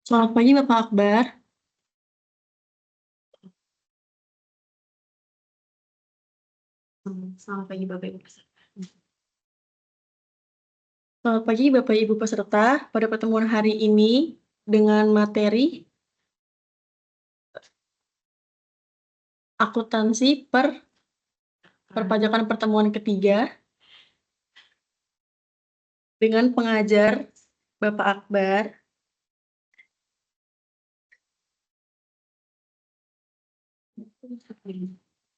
Selamat pagi Bapak Akbar. Selamat pagi Bapak Ibu peserta. Selamat pagi Bapak Ibu peserta. Pada pertemuan hari ini dengan materi akuntansi perpajakan pertemuan ketiga dengan pengajar Bapak Akbar.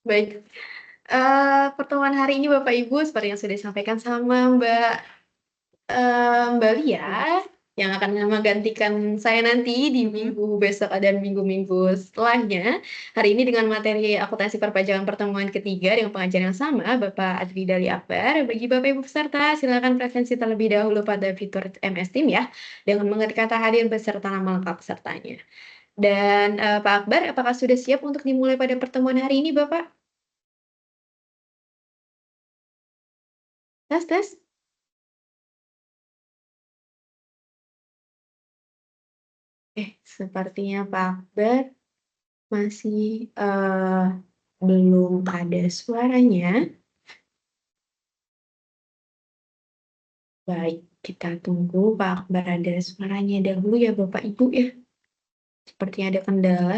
Baik, pertemuan hari ini Bapak Ibu seperti yang sudah disampaikan sama Mbak Lia, yang akan menggantikan saya nanti di minggu besok dan minggu-minggu setelahnya. Hari ini dengan materi akuntansi perpajakan pertemuan ketiga dengan pengajaran yang sama, Bapak Adri Dali Akbar. Bagi Bapak Ibu peserta, silakan presensi terlebih dahulu pada fitur MS Team ya, dengan mengetik kata hadir beserta nama lengkap pesertanya. Dan Pak Akbar, apakah sudah siap untuk dimulai pada pertemuan hari ini, Bapak? Tes, tes. Sepertinya Pak Akbar masih belum ada suaranya. Baik, kita tunggu Pak Akbar ada suaranya dahulu ya Bapak Ibu ya. Sepertinya ada kendala.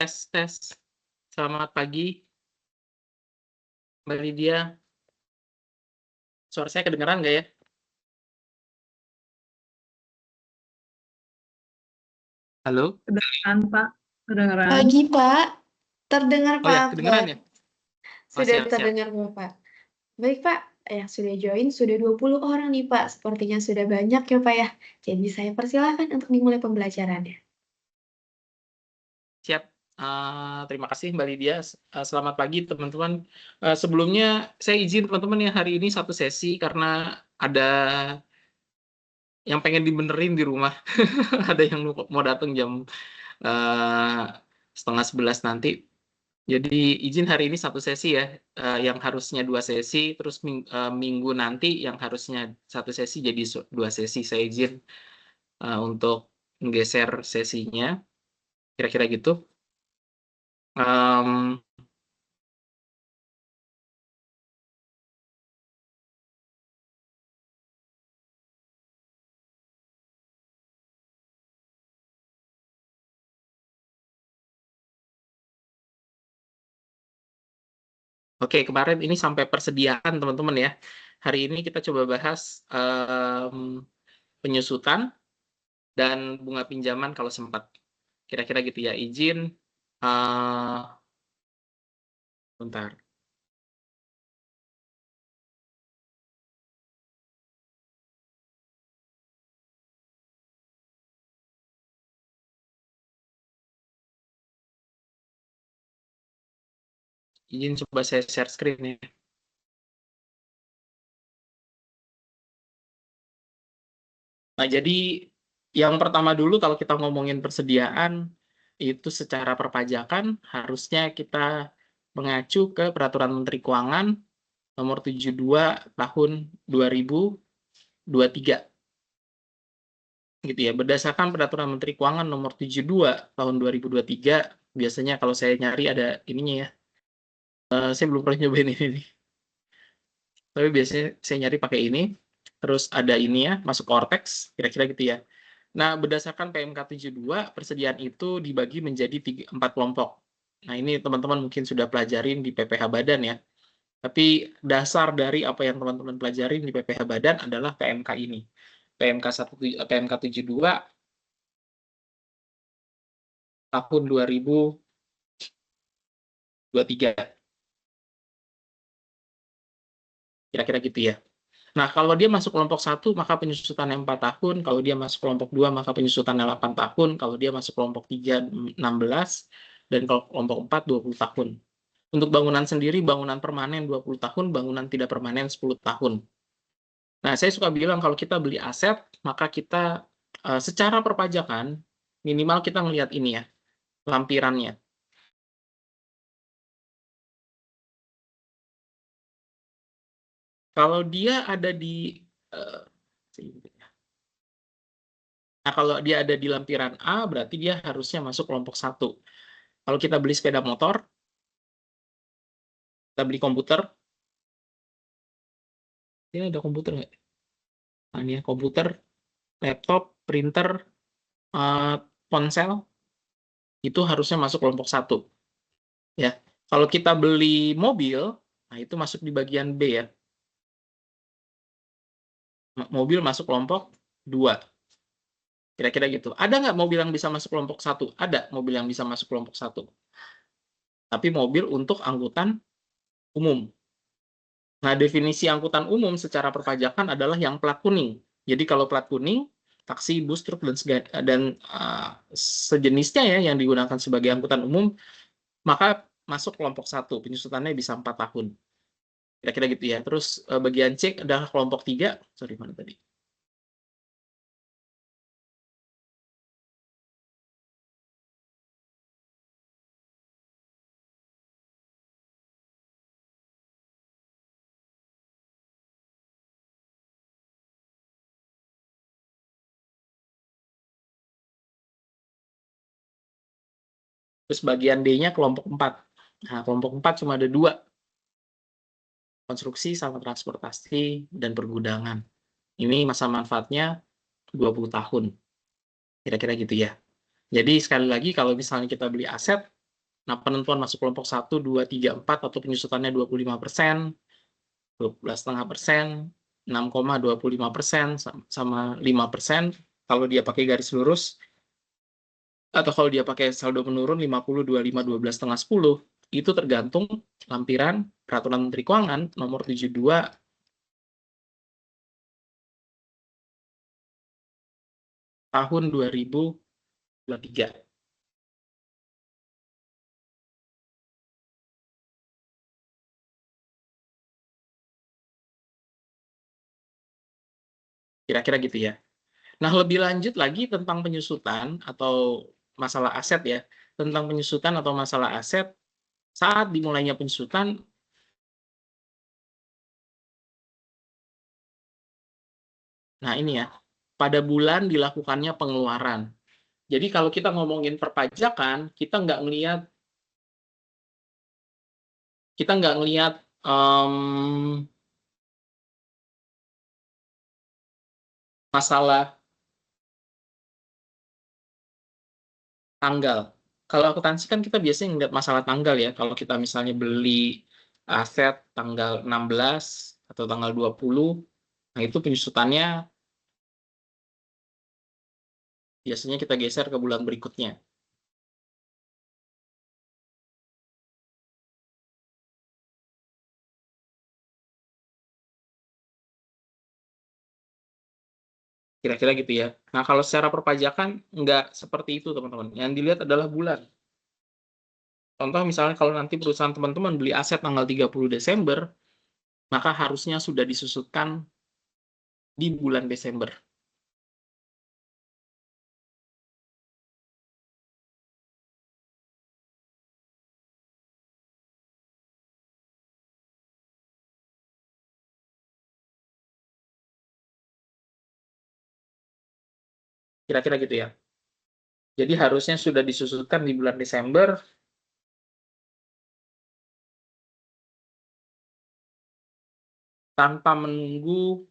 Tes. Selamat pagi, Mbak Lydia. Suara saya kedengeran nggak ya? Halo? Kedengeran, Pak. Kedengeran. Pagi, Pak. Terdengar Oh ya, Pak kedengeran Akbar. ya? Oh, Sudah siap. terdengar Bapak. Baik, Pak. Yang sudah join sudah 20 orang nih, Pak. Sepertinya sudah banyak ya, Pak ya. Jadi saya persilahkan untuk dimulai pembelajarannya. Siap. Terima kasih Mbak Lydia. Selamat pagi teman-teman. Sebelumnya saya izin teman-teman ya, hari ini satu sesi karena ada yang pengen dibenerin di rumah. Ada yang mau datang jam 10:30 nanti. Jadi izin hari ini satu sesi ya, yang harusnya 2 sesi, terus minggu nanti yang harusnya satu sesi jadi 2 sesi. Saya izin untuk menggeser sesinya, kira-kira gitu. Em, Oke, kemarin ini sampai persediaan teman-teman ya. Hari ini kita coba bahas penyusutan dan bunga pinjaman kalau sempat. Kira-kira gitu ya. Izin, bentar. Izin coba saya share screen ya. Nah, jadi yang pertama dulu kalau kita ngomongin persediaan, itu secara perpajakan harusnya kita mengacu ke Peraturan Menteri Keuangan Nomor 72 Tahun 2023. Gitu ya. Berdasarkan Peraturan Menteri Keuangan Nomor 72 Tahun 2023, biasanya kalau saya nyari ada ininya ya. Saya belum pernah nyobain ini nih. Tapi biasanya saya nyari pakai ini. Terus ada ini ya, masuk Cortex, kira-kira gitu ya. Nah, berdasarkan PMK 72, persediaan itu dibagi menjadi 4 kelompok. Nah, ini teman-teman mungkin sudah pelajarin di PPH Badan ya. Tapi dasar dari apa yang teman-teman pelajarin di PPH Badan adalah PMK ini. PMK 72 tahun 2023. Kira-kira gitu ya. Nah, kalau dia masuk kelompok 1, maka penyusutannya 4 tahun. Kalau dia masuk kelompok 2, maka penyusutannya 8 tahun. Kalau dia masuk kelompok 3, 16. Dan kalau kelompok 4, 20 tahun. Untuk bangunan sendiri, bangunan permanen 20 tahun, bangunan tidak permanen 10 tahun. Nah, saya suka bilang kalau kita beli aset, maka kita secara perpajakan, minimal kita ngelihat ini ya, lampirannya. Kalau dia ada di... Nah, kalau dia ada di lampiran A, berarti dia harusnya masuk kelompok 1. Kalau kita beli sepeda motor, kita beli komputer, ini ada komputer nggak? Nah, ini ya, komputer, laptop, printer, ponsel, itu harusnya masuk kelompok 1. Ya. Kalau kita beli mobil, nah itu masuk di bagian B ya. Mobil masuk kelompok 2. Kira-kira gitu. Ada nggak mobil yang bisa masuk kelompok 1? Ada mobil yang bisa masuk kelompok 1. Tapi mobil untuk angkutan umum. Nah, definisi angkutan umum secara perpajakan adalah yang plat kuning. Jadi kalau plat kuning, taksi, bus, truk, dan sejenisnya ya yang digunakan sebagai angkutan umum, maka masuk kelompok 1. Penyusutannya bisa 4 tahun. Kira-kira gitu ya. Terus bagian C adalah kelompok 3. Sorry, mana tadi? Terus bagian D-nya kelompok 4. Nah, kelompok 4 cuma ada 2. Konstruksi sama transportasi dan pergudangan. Ini masa manfaatnya 20 tahun. Kira-kira gitu ya. Jadi sekali lagi kalau misalnya kita beli aset, Nah, penentuan masuk kelompok 1, 2, 3, 4 atau penyusutannya 25%, 12,5%, 6,25% sama 5% kalau dia pakai garis lurus, atau kalau dia pakai saldo menurun 50, 25, 12,5, 10, itu tergantung lampiran Peraturan Menteri Keuangan nomor 72 tahun 2023. Kira-kira gitu ya. Nah, lebih lanjut lagi tentang penyusutan atau masalah aset ya. Tentang penyusutan atau masalah aset, saat dimulainya penyusutan, nah ini ya, pada bulan dilakukannya pengeluaran. Jadi kalau kita ngomongin perpajakan, kita nggak ngelihat masalah tanggal. Kalau akuntansi kan kita biasanya ngelihat masalah tanggal ya. Kalau kita misalnya beli aset tanggal 16 atau tanggal 20, nah itu penyusutannya biasanya kita geser ke bulan berikutnya. Kira-kira gitu ya. Nah, kalau secara perpajakan nggak seperti itu, teman-teman. Yang dilihat adalah bulan. Contoh misalnya kalau nanti perusahaan teman-teman beli aset tanggal 30 Desember, maka harusnya sudah disusutkan di bulan Desember. Kira-kira gitu ya. Jadi harusnya sudah disusutkan di bulan Desember, tanpa menunggu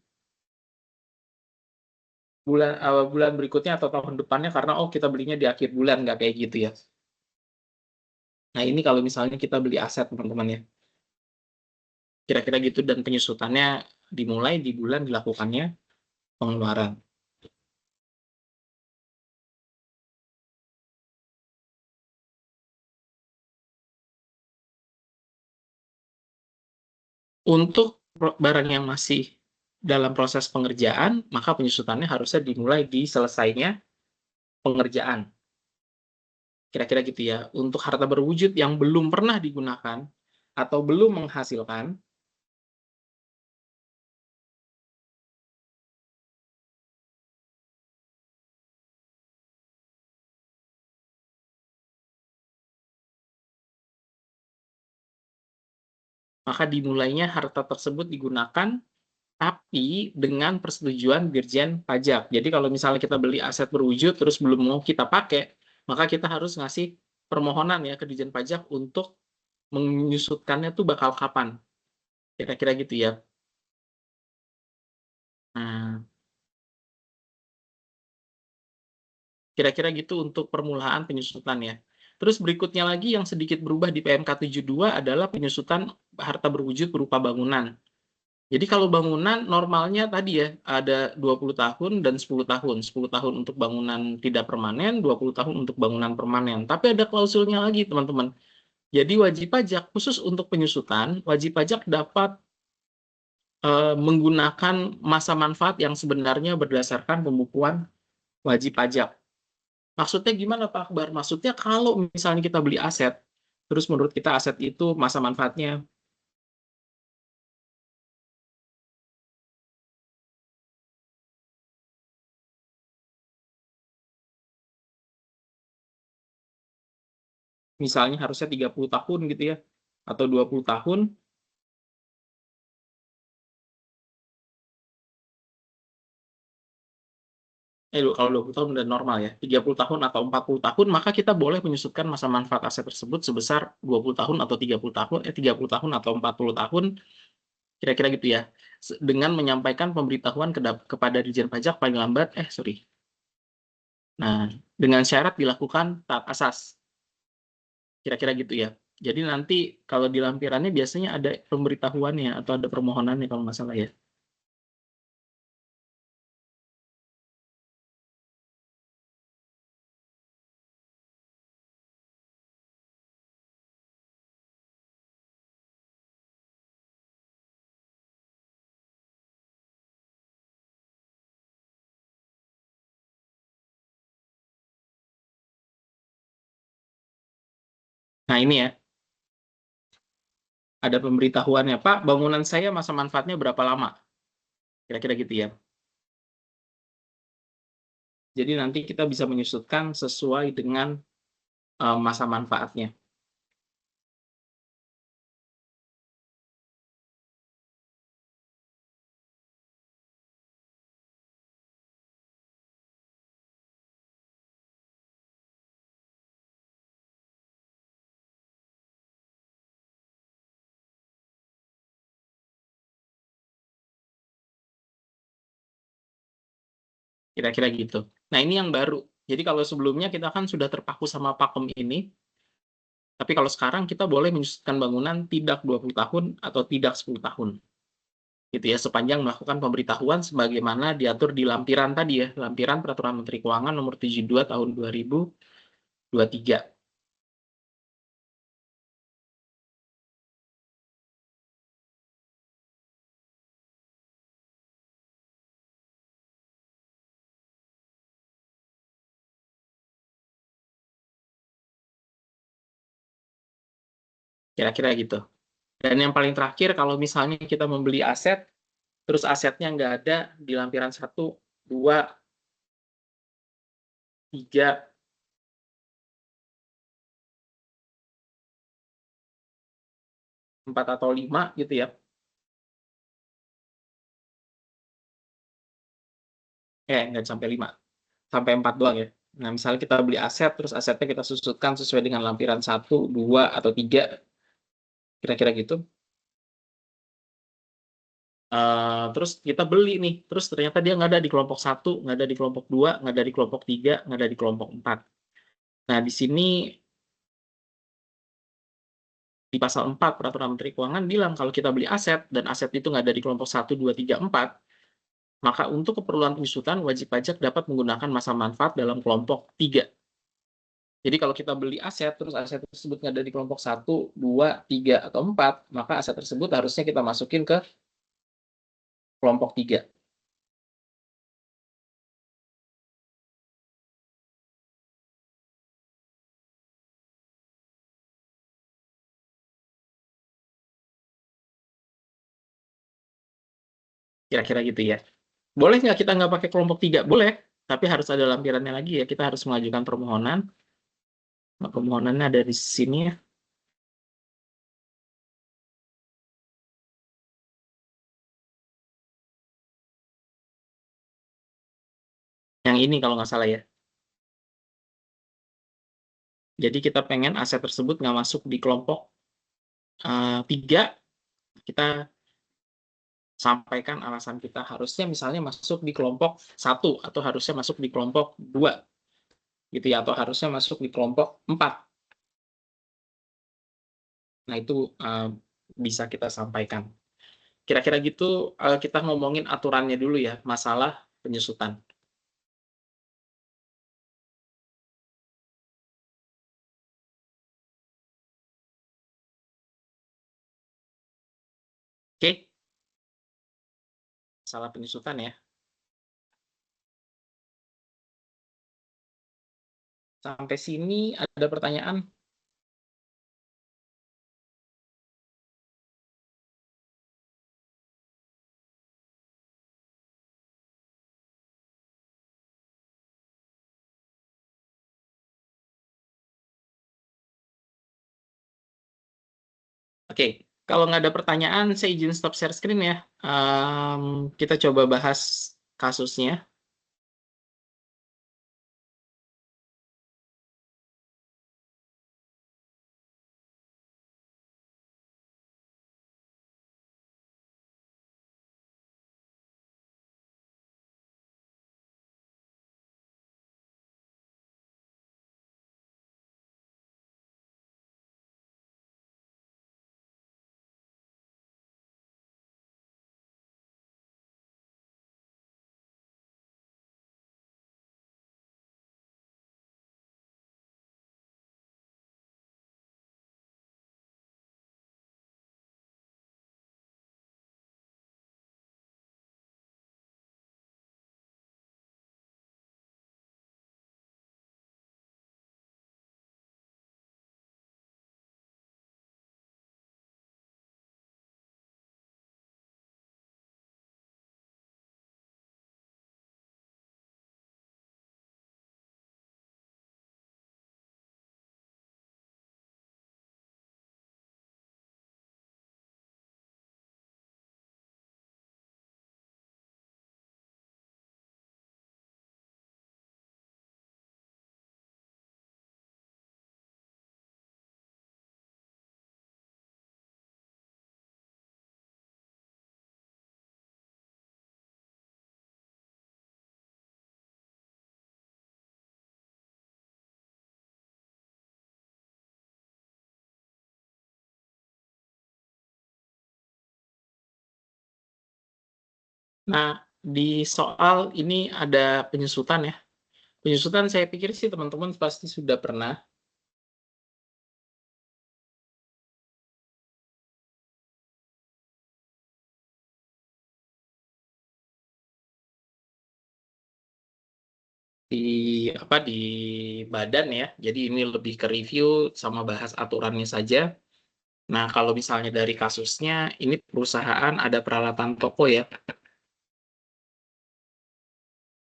bulan berikutnya atau tahun depannya karena kita belinya di akhir bulan, nggak kayak gitu ya. Nah, ini kalau misalnya kita beli aset, teman-teman ya. Kira-kira gitu, dan penyusutannya dimulai di bulan dilakukannya pengeluaran. Untuk barang yang masih dalam proses pengerjaan, maka penyusutannya harusnya dimulai di selesainya pengerjaan. Kira-kira gitu ya. Untuk harta berwujud yang belum pernah digunakan atau belum menghasilkan, maka dimulainya harta tersebut digunakan tapi dengan persetujuan Dirjen Pajak. Jadi kalau misalnya kita beli aset berwujud terus belum mau kita pakai, maka kita harus ngasih permohonan ya ke Dirjen Pajak untuk menyusutkannya tuh bakal kapan. Kira-kira gitu ya. Nah, kira-kira gitu untuk permulaan penyusutan ya. Terus berikutnya lagi yang sedikit berubah di PMK 72 adalah penyusutan harta berwujud berupa bangunan. Jadi kalau bangunan normalnya tadi ya ada 20 tahun dan 10 tahun. 10 tahun untuk bangunan tidak permanen, 20 tahun untuk bangunan permanen. Tapi ada klausulnya lagi, teman-teman. Jadi wajib pajak khusus untuk penyusutan, wajib pajak dapat menggunakan masa manfaat yang sebenarnya berdasarkan pembukuan wajib pajak. Maksudnya gimana, Pak Akbar? Maksudnya kalau misalnya kita beli aset, terus menurut kita aset itu masa manfaatnya misalnya harusnya 30 tahun gitu ya, atau 20 tahun, kalau 20 tahun udah normal ya, 30 tahun atau 40 tahun, maka kita boleh menyusutkan masa manfaat aset tersebut sebesar 20 tahun atau 30 tahun, 30 tahun atau 40 tahun, kira-kira gitu ya. Dengan menyampaikan pemberitahuan kepada Dirjen Pajak paling lambat, Nah, dengan syarat dilakukan taat asas. Kira-kira gitu ya. Jadi nanti kalau di lampirannya biasanya ada pemberitahuannya atau ada permohonannya kalau nggak salah ya. Nah ini ya, ada pemberitahuannya. Pak, bangunan saya masa manfaatnya berapa lama? Kira-kira gitu ya. Jadi nanti kita bisa menyusutkan sesuai dengan masa manfaatnya. Kira-kira gitu. Nah ini yang baru. Jadi kalau sebelumnya kita kan sudah terpaku sama pakem ini, tapi kalau sekarang kita boleh menyusutkan bangunan tidak 20 tahun atau tidak 10 tahun. Gitu ya, sepanjang melakukan pemberitahuan sebagaimana diatur di lampiran tadi ya, lampiran Peraturan Menteri Keuangan nomor 72 tahun 2023. Kira-kira gitu. Dan yang paling terakhir, kalau misalnya kita membeli aset, terus asetnya nggak ada di lampiran 1, 2, 3, 4, atau 5 gitu ya. Nggak sampai 5. Sampai 4 doang ya. Nah, misalnya kita beli aset, terus asetnya kita susutkan sesuai dengan lampiran 1, 2, atau 3, kira-kira gitu. Terus kita beli nih, terus ternyata dia nggak ada di kelompok 1, nggak ada di kelompok 2, nggak ada di kelompok 3, nggak ada di kelompok 4. Nah, di sini di pasal 4 Peraturan Menteri Keuangan bilang kalau kita beli aset dan aset itu nggak ada di kelompok 1, 2, 3, 4, maka untuk keperluan penyusutan wajib pajak dapat menggunakan masa manfaat dalam kelompok 3. Jadi kalau kita beli aset, terus aset tersebut nggak ada di kelompok 1, 2, 3, atau 4, maka aset tersebut harusnya kita masukin ke kelompok 3. Kira-kira gitu ya. Boleh nggak kita nggak pakai kelompok 3? Boleh, tapi harus ada lampirannya lagi ya. Kita harus mengajukan permohonan. Nah, permohonannya ada di sini ya. Yang ini kalau nggak salah ya. Jadi kita pengen aset tersebut nggak masuk di kelompok 3, kita sampaikan alasan kita. Harusnya misalnya masuk di kelompok 1, atau harusnya masuk di kelompok 2, gitu ya, atau harusnya masuk di kelompok 4. Nah, itu bisa kita sampaikan. Kira-kira gitu, kita ngomongin aturannya dulu ya, masalah penyusutan. Oke? Masalah penyusutan ya. Sampai sini ada pertanyaan? Oke, kalau nggak ada pertanyaan, saya izin stop share screen ya. Kita coba bahas kasusnya. Nah, di soal ini ada penyusutan ya. Penyusutan saya pikir sih teman-teman pasti sudah pernah. Di badan ya. Jadi ini lebih ke review sama bahas aturannya saja. Nah, kalau misalnya dari kasusnya, ini perusahaan ada peralatan toko ya.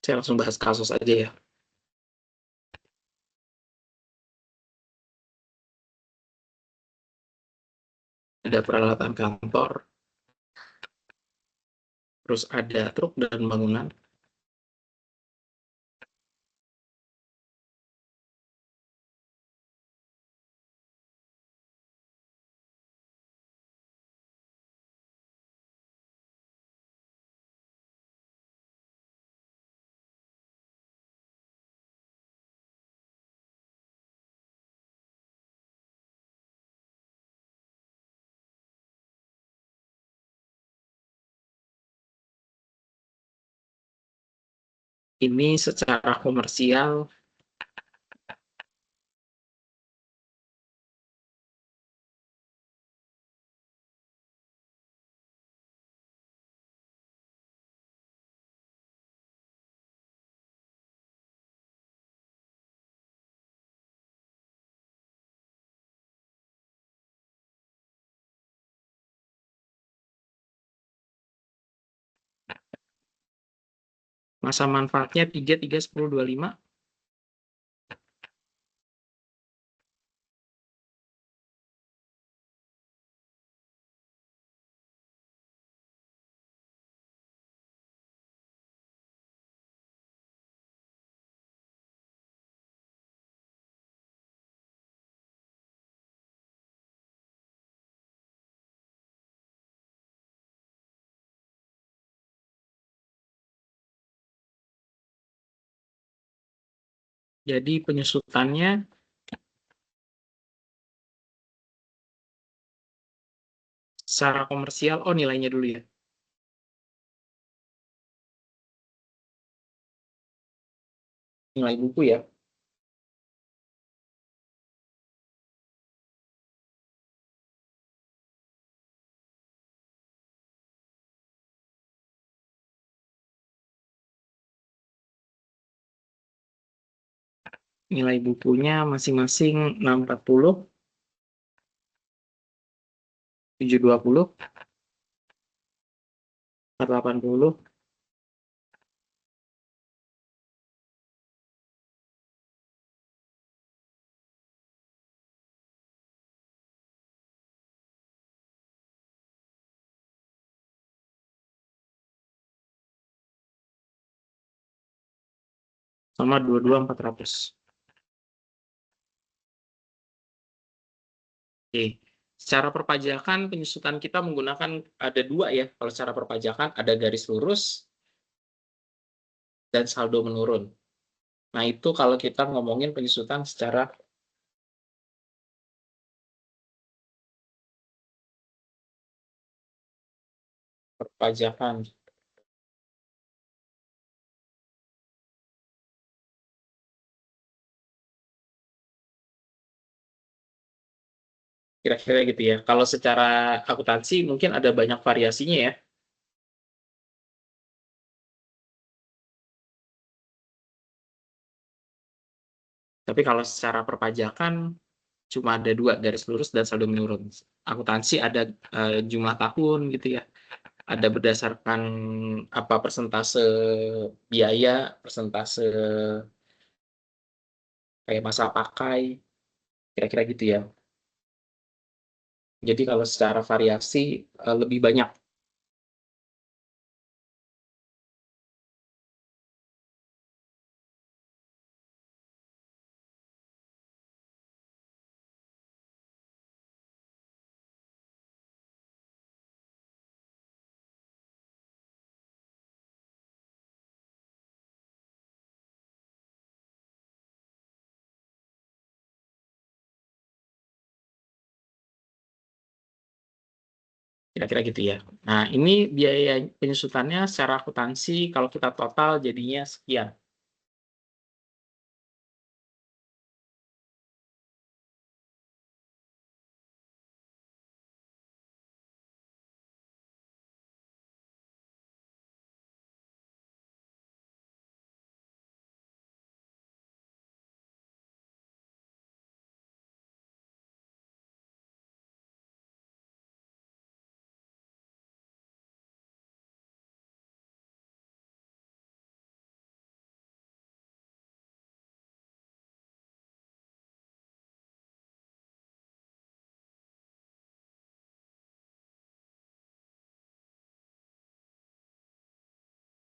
Saya langsung bahas kasus aja ya. Ada peralatan kantor, terus ada truk dan bangunan. Ini secara komersial masa manfaatnya 3, 3, 10, 25. Jadi penyusutannya secara komersial, oh nilainya dulu ya. Nilai buku ya. Nilai bukunya masing-masing 640, 720, 480, sama 22.400. Oke. Secara perpajakan penyusutan kita menggunakan ada dua ya. Kalau secara perpajakan ada garis lurus dan saldo menurun. Nah, itu kalau kita ngomongin penyusutan secara perpajakan. Kira-kira gitu ya. Kalau secara akuntansi mungkin ada banyak variasinya ya. Tapi kalau secara perpajakan cuma ada dua, garis lurus dan saldo menurun. Akuntansi ada jumlah tahun gitu ya. Ada berdasarkan apa persentase biaya, persentase kayak masa pakai, kira-kira gitu ya. Jadi kalau secara variasi lebih banyak. Kira-kira gitu ya. Nah, ini biaya penyusutannya secara akuntansi kalau kita total jadinya sekian.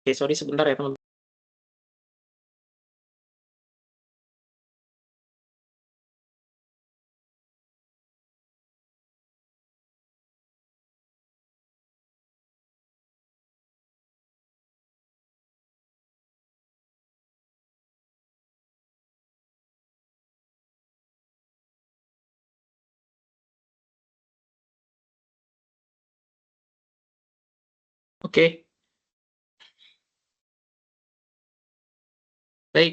Oke, sorry sebentar ya teman-teman. Oke, baik.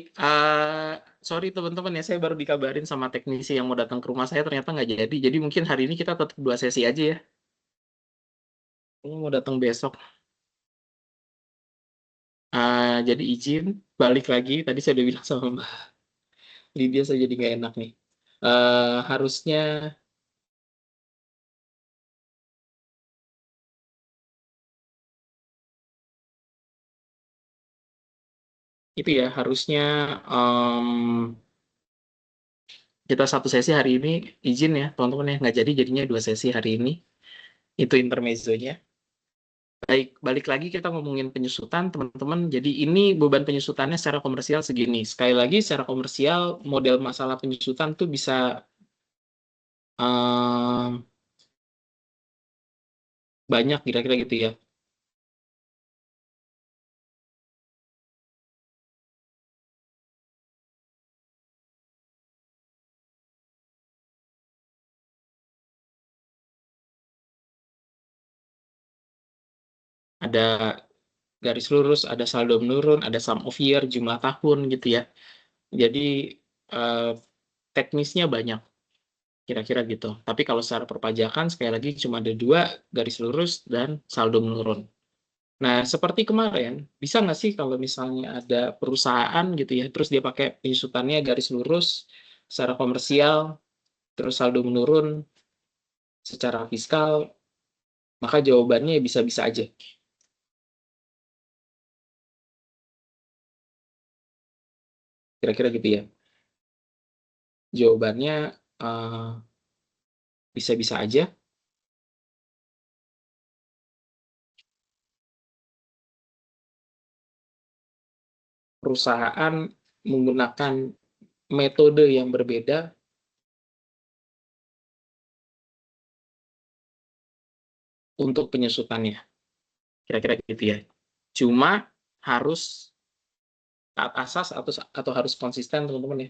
Sorry teman-teman ya, saya baru dikabarin sama teknisi yang mau datang ke rumah saya ternyata nggak jadi. Jadi mungkin hari ini kita tetap 2 sesi aja ya. Ini mau datang besok. Jadi izin balik lagi. Tadi saya udah bilang sama Mbak Lydia, saya jadi nggak enak nih. Harusnya itu ya, harusnya kita 1 sesi hari ini, izin ya teman-teman ya, nggak jadi, jadinya 2 sesi hari ini. Itu intermezzonya. Baik, balik lagi kita ngomongin penyusutan teman-teman. Jadi ini beban penyusutannya secara komersial segini. Sekali lagi secara komersial model masalah penyusutan tuh bisa banyak kira-kira gitu ya. Ada garis lurus, ada saldo menurun, ada sum of year, jumlah tahun gitu ya. Jadi eh, teknisnya banyak kira-kira gitu. Tapi kalau secara perpajakan sekali lagi cuma ada 2, garis lurus dan saldo menurun. Nah, seperti kemarin, bisa nggak sih kalau misalnya ada perusahaan gitu ya, terus dia pakai penyusutannya garis lurus secara komersial, terus saldo menurun secara fiskal, maka jawabannya bisa-bisa aja. Kira-kira gitu ya. Jawabannya bisa-bisa aja. Perusahaan menggunakan metode yang berbeda untuk penyusutannya. Kira-kira gitu ya. Cuma harus taat asas atau harus konsisten teman-teman ya.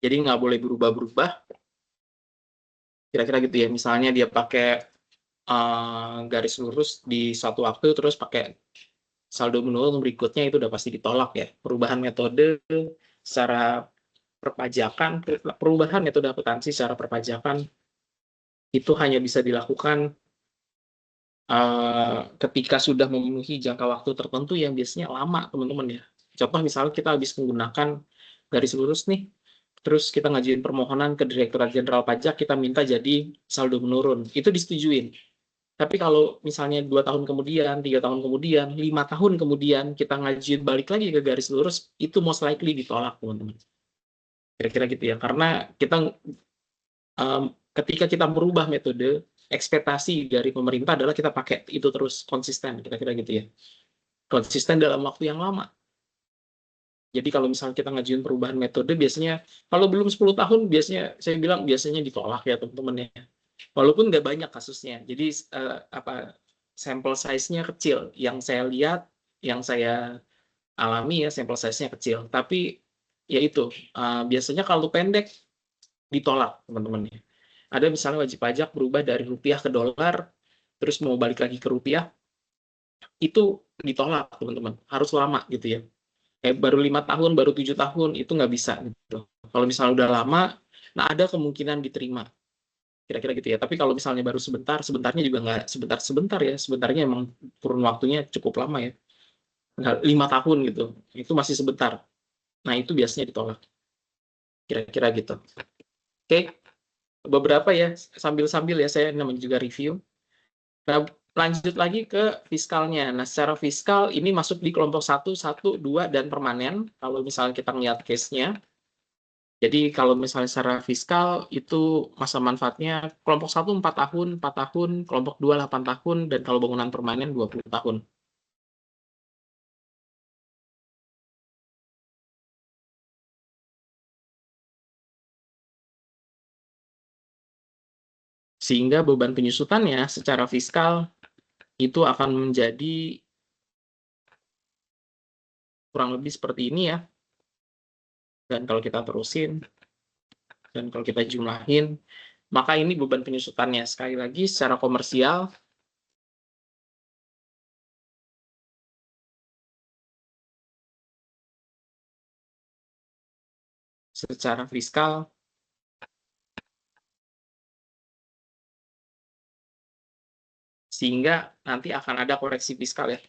Jadi nggak boleh berubah-berubah. Kira-kira gitu ya. Misalnya dia pakai garis lurus di satu waktu, terus pakai saldo menurun berikutnya, itu udah pasti ditolak ya. Perubahan metode secara perpajakan, perubahan metode akuntansi secara perpajakan itu hanya bisa dilakukan ketika sudah memenuhi jangka waktu tertentu yang biasanya lama, teman-teman ya. Contoh misalnya kita habis menggunakan garis lurus nih, terus kita ngajuin permohonan ke Direktorat Jenderal Pajak, kita minta jadi saldo menurun, itu disetujuin. Tapi kalau misalnya 2 tahun kemudian, 3 tahun kemudian, 5 tahun kemudian kita ngajuin balik lagi ke garis lurus, itu most likely ditolak, teman-teman. Kira-kira gitu ya. Karena kita ketika kita merubah metode, ekspektasi dari pemerintah adalah kita pakai itu terus konsisten, kira-kira gitu ya. Konsisten dalam waktu yang lama. Jadi kalau misalnya kita ngajuin perubahan metode, biasanya kalau belum 10 tahun, biasanya saya bilang biasanya ditolak ya teman-teman ya. Walaupun nggak banyak kasusnya. Jadi sampel size-nya kecil. Yang saya lihat, yang saya alami ya sampel size-nya kecil. Tapi ya itu, biasanya kalau pendek ditolak teman-teman ya. Ada misalnya wajib pajak berubah dari rupiah ke dolar, terus mau balik lagi ke rupiah, itu ditolak teman-teman. Harus lama gitu ya. Kayak baru 5 tahun, baru 7 tahun, itu nggak bisa gitu. Kalau misalnya udah lama, nah ada kemungkinan diterima. Kira-kira gitu ya. Tapi kalau misalnya baru sebentar, sebentarnya juga nggak sebentar-sebentar ya. Sebentarnya emang kurun waktunya cukup lama ya. Nggak 5 tahun gitu. Itu masih sebentar. Nah itu biasanya ditolak. Kira-kira gitu. Oke, beberapa ya sambil-sambil ya saya namanya juga review. Nah, lanjut lagi ke fiskalnya. Nah, secara fiskal ini masuk di kelompok 1, 1, 2, dan permanen. Kalau misalnya kita ngeliat case-nya, jadi kalau misalnya secara fiskal itu masa manfaatnya kelompok 1 4 tahun, 4 tahun, kelompok 2 8 tahun, dan kalau bangunan permanen 20 tahun. Sehingga beban penyusutannya secara fiskal itu akan menjadi kurang lebih seperti ini ya. Dan kalau kita terusin, dan kalau kita jumlahin, maka ini beban penyusutannya. Sekali lagi secara komersial, secara fiskal, sehingga nanti akan ada koreksi fiskal ya.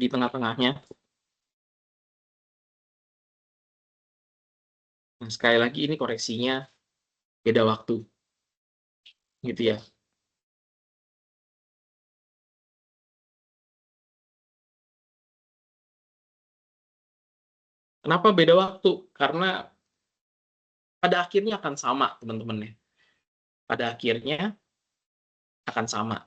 Di tengah-tengahnya. Nah, sekali lagi ini koreksinya beda waktu. Gitu ya. Kenapa beda waktu? Karena pada akhirnya akan sama, teman-teman ya. Pada akhirnya akan sama.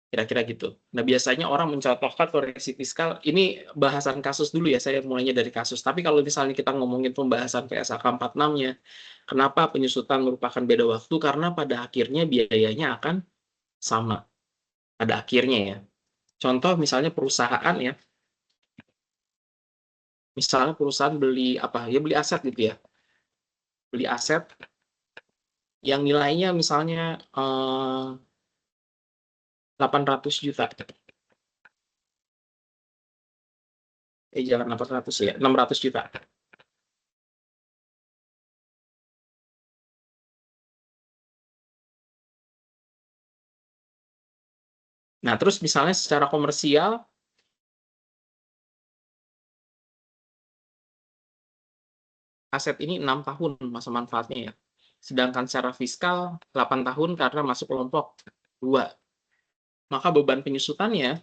Kira-kira gitu. Nah, biasanya orang mencontohkan koreksi fiskal, ini bahasan kasus dulu ya, saya mulainya dari kasus. Tapi kalau misalnya kita ngomongin pembahasan PSAK 46-nya, kenapa penyusutan merupakan beda waktu? Karena pada akhirnya biayanya akan sama. Pada akhirnya ya. Contoh misalnya perusahaan ya, misalnya perusahaan beli apa ya, beli aset gitu ya, beli aset yang nilainya misalnya 800 juta, jangan 800 ya, 600 juta. Nah, terus misalnya secara komersial, aset ini 6 tahun masa manfaatnya ya. Sedangkan secara fiskal 8 tahun karena masuk kelompok 2. Maka beban penyusutannya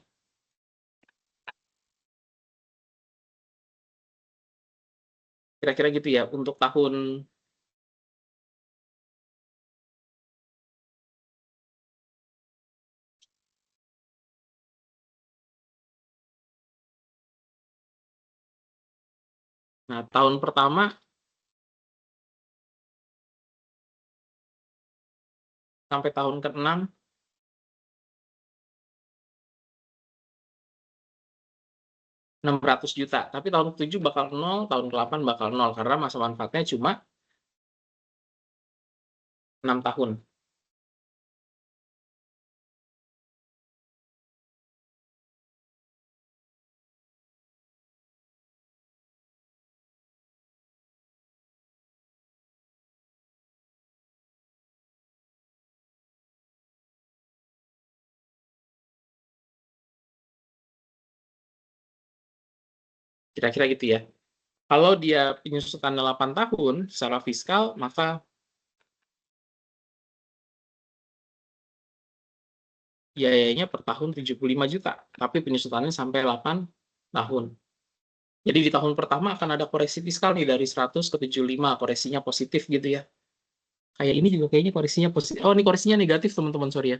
kira-kira gitu ya untuk tahun nah, tahun pertama sampai tahun ke-6 600 juta, tapi tahun ke-7 bakal 0, tahun ke-8 bakal 0 karena masa manfaatnya cuma 6 tahun. Kira-kira gitu ya. Kalau dia penyusutan 8 tahun secara fiskal, maka biayanya per tahun 75 juta, tapi penyusutannya sampai 8 tahun. Jadi di tahun pertama akan ada koreksi fiskal nih dari 100 ke 75, koreksinya positif gitu ya. Kayak ini juga kayaknya koreksinya positif. Oh, ini koreksinya negatif, teman-teman, sorry ya.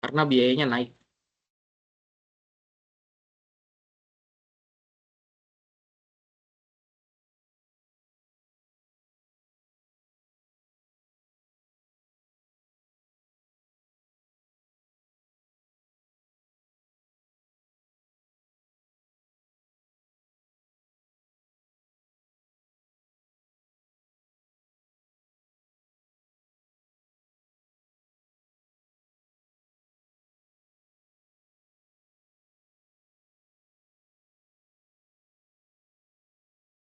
Karena biayanya naik.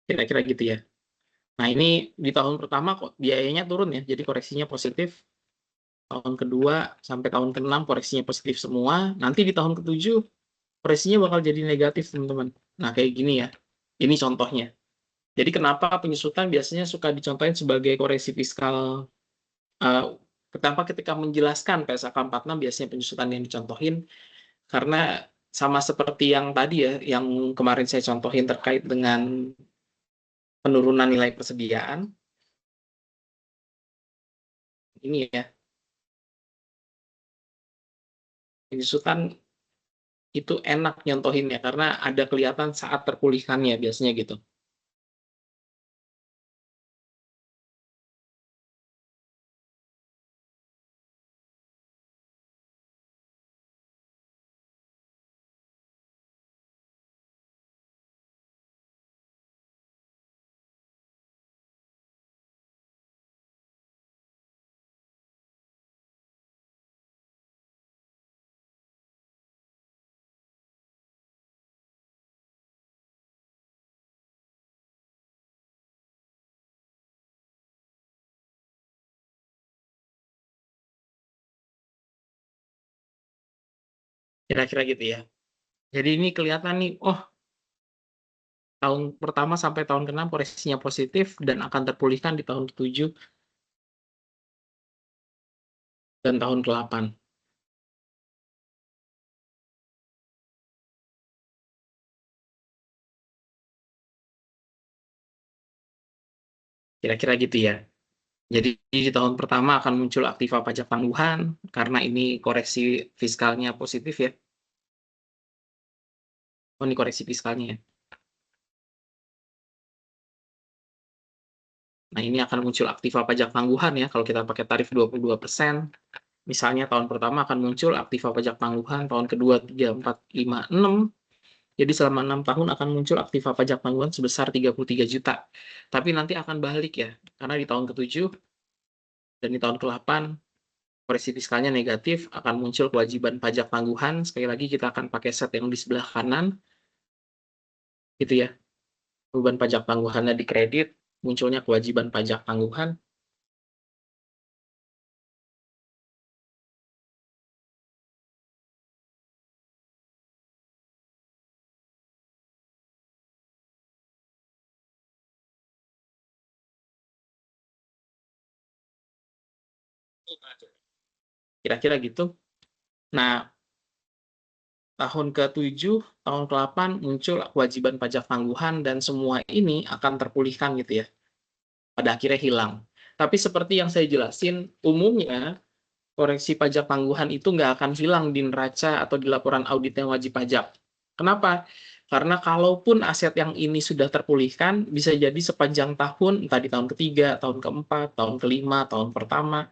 Kira-kira gitu ya. Nah, ini di tahun pertama kok biayanya turun ya, jadi koreksinya positif. Tahun kedua sampai tahun ke-6 koreksinya positif semua. Nanti di tahun ke-7 koreksinya bakal jadi negatif, teman-teman. Nah, kayak gini ya. Ini contohnya. Jadi kenapa penyusutan biasanya suka dicontohin sebagai koreksi fiskal. Kenapa ketika menjelaskan PSAK 46 biasanya penyusutan yang dicontohin, karena sama seperti yang tadi ya, yang kemarin saya contohin terkait dengan penurunan nilai persediaan. Ini ya, penyusutan itu enak nyontohinnya karena ada kelihatan saat terpulihkannya biasanya gitu. Kira-kira gitu ya. Jadi ini kelihatan nih, oh, tahun pertama sampai tahun ke-6 koreksinya positif dan akan terpulihkan di tahun ke-7 dan tahun ke-8. Kira-kira gitu ya. Jadi di tahun pertama akan muncul aktiva pajak tangguhan karena ini koreksi fiskalnya positif ya. Oh, ini koreksi fiskalnya ya. Nah, ini akan muncul aktiva pajak tangguhan ya kalau kita pakai tarif 22%. Misalnya tahun pertama akan muncul aktiva pajak tangguhan, tahun kedua 3, 4, 5, 6. Jadi selama 6 tahun akan muncul aktiva pajak tangguhan sebesar 33 juta. Tapi nanti akan balik ya, karena di tahun ke-7 dan di tahun ke-8 koreksi fiskalnya negatif, akan muncul kewajiban pajak tangguhan. Sekali lagi kita akan pakai set yang di sebelah kanan, gitu ya. Beban pajak tangguhannya dikredit, munculnya kewajiban pajak tangguhan. Kira-kira gitu. Nah, tahun ke-7, tahun ke-8 muncul kewajiban pajak tangguhan dan semua ini akan terpulihkan gitu ya. Pada akhirnya hilang. Tapi seperti yang saya jelasin, umumnya koreksi pajak tangguhan itu nggak akan hilang di neraca atau di laporan audit yang wajib pajak. Kenapa? Karena kalaupun aset yang ini sudah terpulihkan, bisa jadi sepanjang tahun, entah di tahun ketiga, tahun keempat, tahun kelima, tahun pertama,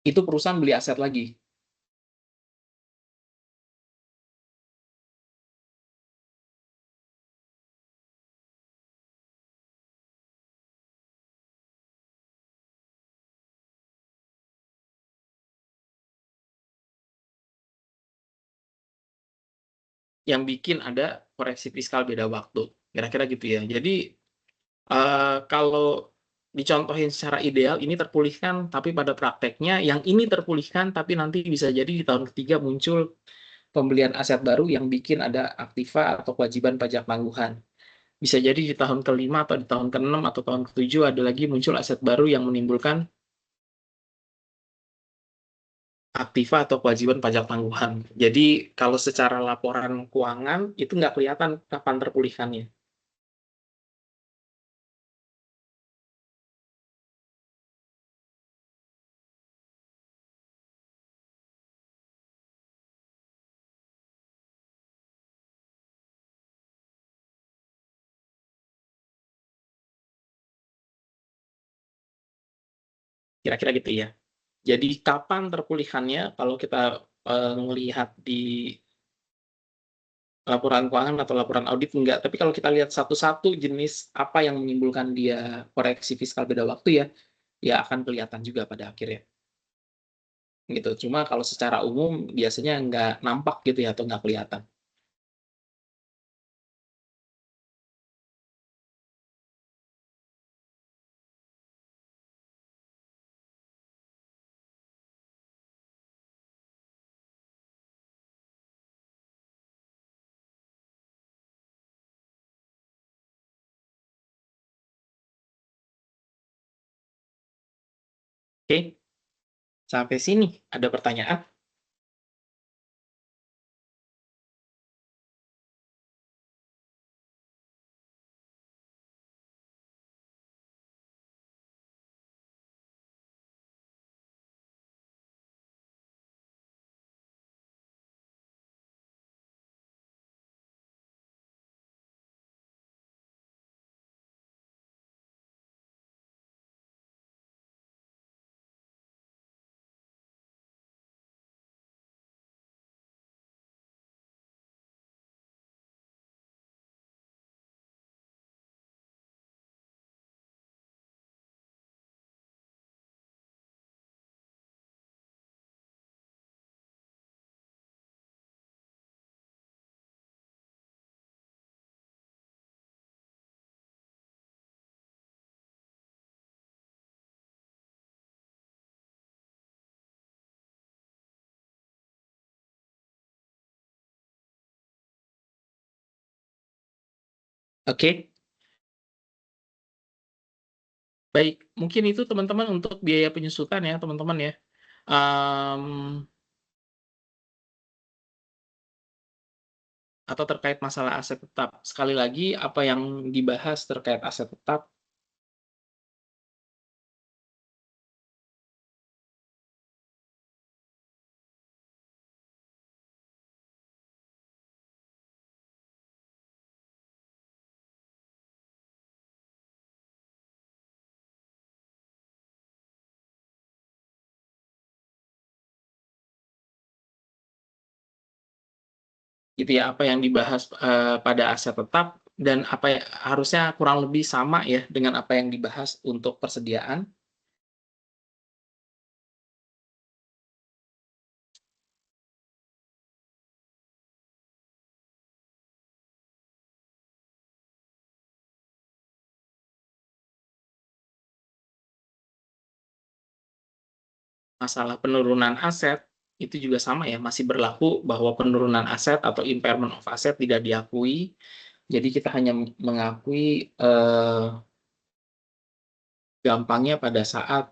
itu perusahaan beli aset lagi. Yang bikin ada koreksi fiskal beda waktu. Kira-kira gitu ya. Jadi, kalau dicontohin secara ideal, ini terpulihkan, tapi pada prakteknya yang ini terpulihkan, tapi nanti bisa jadi di tahun ketiga muncul pembelian aset baru yang bikin ada aktiva atau kewajiban pajak tangguhan. Bisa jadi di tahun ke-5 atau di tahun ke-6 atau tahun ke-7 ada lagi muncul aset baru yang menimbulkan aktiva atau kewajiban pajak tangguhan. Jadi kalau secara laporan keuangan itu nggak kelihatan kapan terpulihkannya. Kira-kira gitu ya. Jadi kapan terpulihkannya kalau kita melihat di laporan keuangan atau laporan audit enggak, tapi kalau kita lihat satu-satu jenis apa yang menimbulkan dia koreksi fiskal beda waktu ya, ya akan kelihatan juga pada akhirnya. Gitu. Cuma kalau secara umum biasanya nggak nampak gitu ya atau nggak kelihatan. Oke, sampai sini ada pertanyaan? Oke, baik. Mungkin itu teman-teman untuk biaya penyusutan ya teman-teman ya. Atau terkait masalah aset tetap. Sekali lagi, apa yang dibahas terkait aset tetap gitu ya, apa yang dibahas pada aset tetap dan apa ya, harusnya kurang lebih sama ya dengan apa yang dibahas untuk persediaan. Masalah penurunan aset itu juga sama ya, masih berlaku bahwa penurunan aset atau impairment of asset tidak diakui. Jadi kita hanya mengakui gampangnya pada saat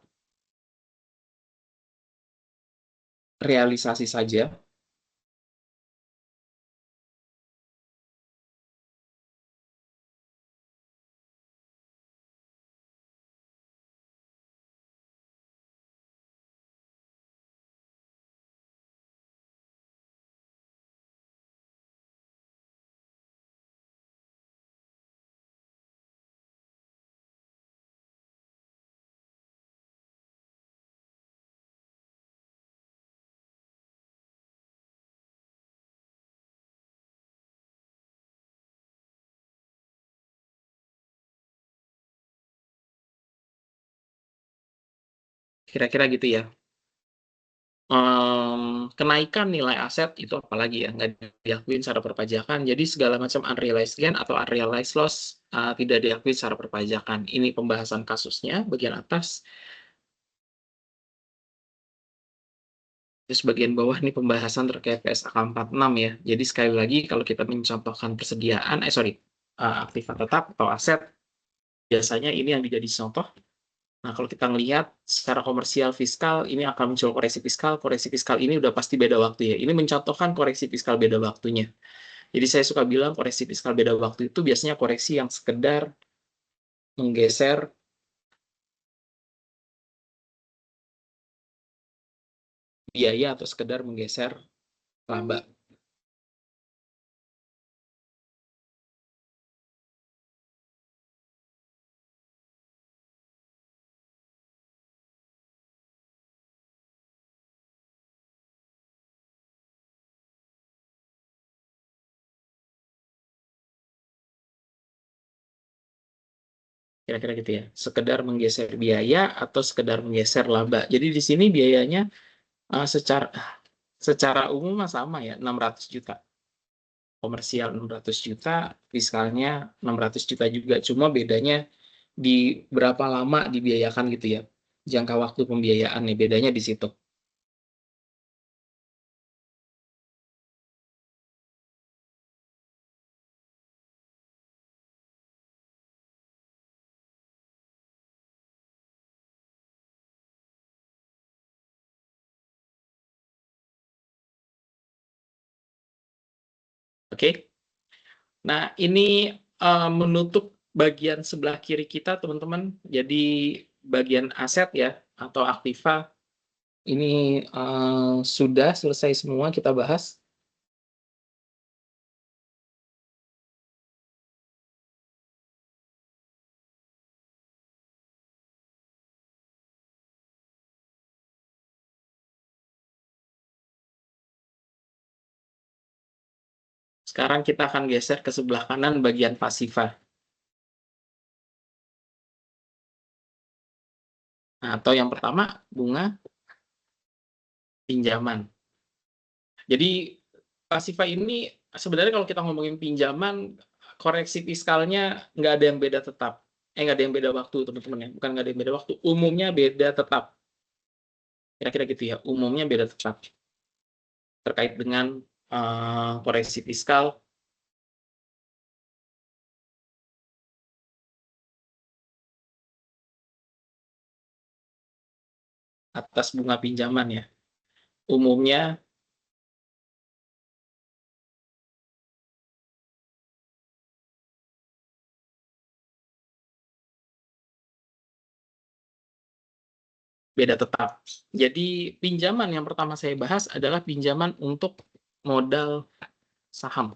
realisasi saja. Kira-kira gitu ya. Kenaikan nilai aset itu apalagi ya, nggak diakuin secara perpajakan. Jadi segala macam unrealized gain atau unrealized loss tidak diakui secara perpajakan. Ini pembahasan kasusnya bagian atas. Terus bagian bawah ini pembahasan terkait PSAK 46 ya. Jadi sekali lagi kalau kita mencontohkan persediaan, aktiva tetap atau aset, biasanya ini yang dijadi contoh. Nah, kalau kita ngelihat secara komersial fiskal, ini akan muncul koreksi fiskal ini udah pasti beda waktu ya. Ini mencontohkan koreksi fiskal beda waktunya. Jadi saya suka bilang koreksi fiskal beda waktu itu biasanya koreksi yang sekedar menggeser biaya atau sekedar menggeser laba. Kira-kira gitu ya. Sekedar menggeser biaya atau sekedar menggeser laba. Jadi di sini biayanya secara umum sama ya, 600 juta. Komersial 600 juta, fiskalnya 600 juta juga. Cuma bedanya di berapa lama dibiayakan gitu ya. Jangka waktu pembiayaan nih, bedanya di situ. Oke. Nah, ini menutup bagian sebelah kiri kita, teman-teman. Jadi bagian aset ya, atau aktiva, ini sudah selesai semua kita bahas. Sekarang kita akan geser ke sebelah kanan bagian pasifa. Nah, atau yang pertama, bunga pinjaman. Jadi pasifa ini sebenarnya kalau kita ngomongin pinjaman, koreksi fiskalnya nggak ada yang beda tetap. Nggak ada yang beda waktu, teman-teman ya. Bukan nggak ada yang beda waktu, umumnya beda tetap. Kira-kira gitu ya, umumnya beda tetap. Terkait dengan koreksi fiskal atas bunga pinjaman ya. Umumnya beda tetap. Jadi pinjaman yang pertama saya bahas adalah pinjaman untuk modal saham.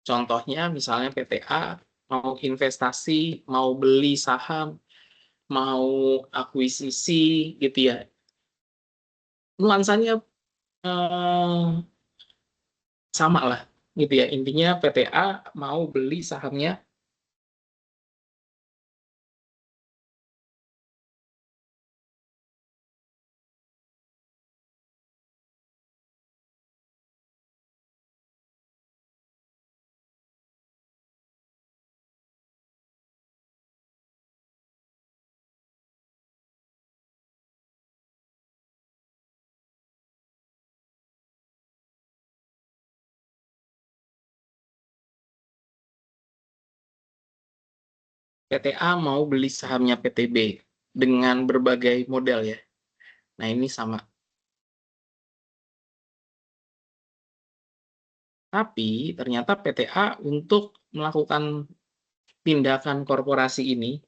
Contohnya misalnya PTA mau investasi, mau beli saham, mau akuisisi gitu ya. Nuansanya sama lah gitu ya. Intinya PTA mau beli sahamnya PTA mau beli sahamnya PTB dengan berbagai model ya. Nah, ini sama. Tapi ternyata PTA untuk melakukan tindakan korporasi ini,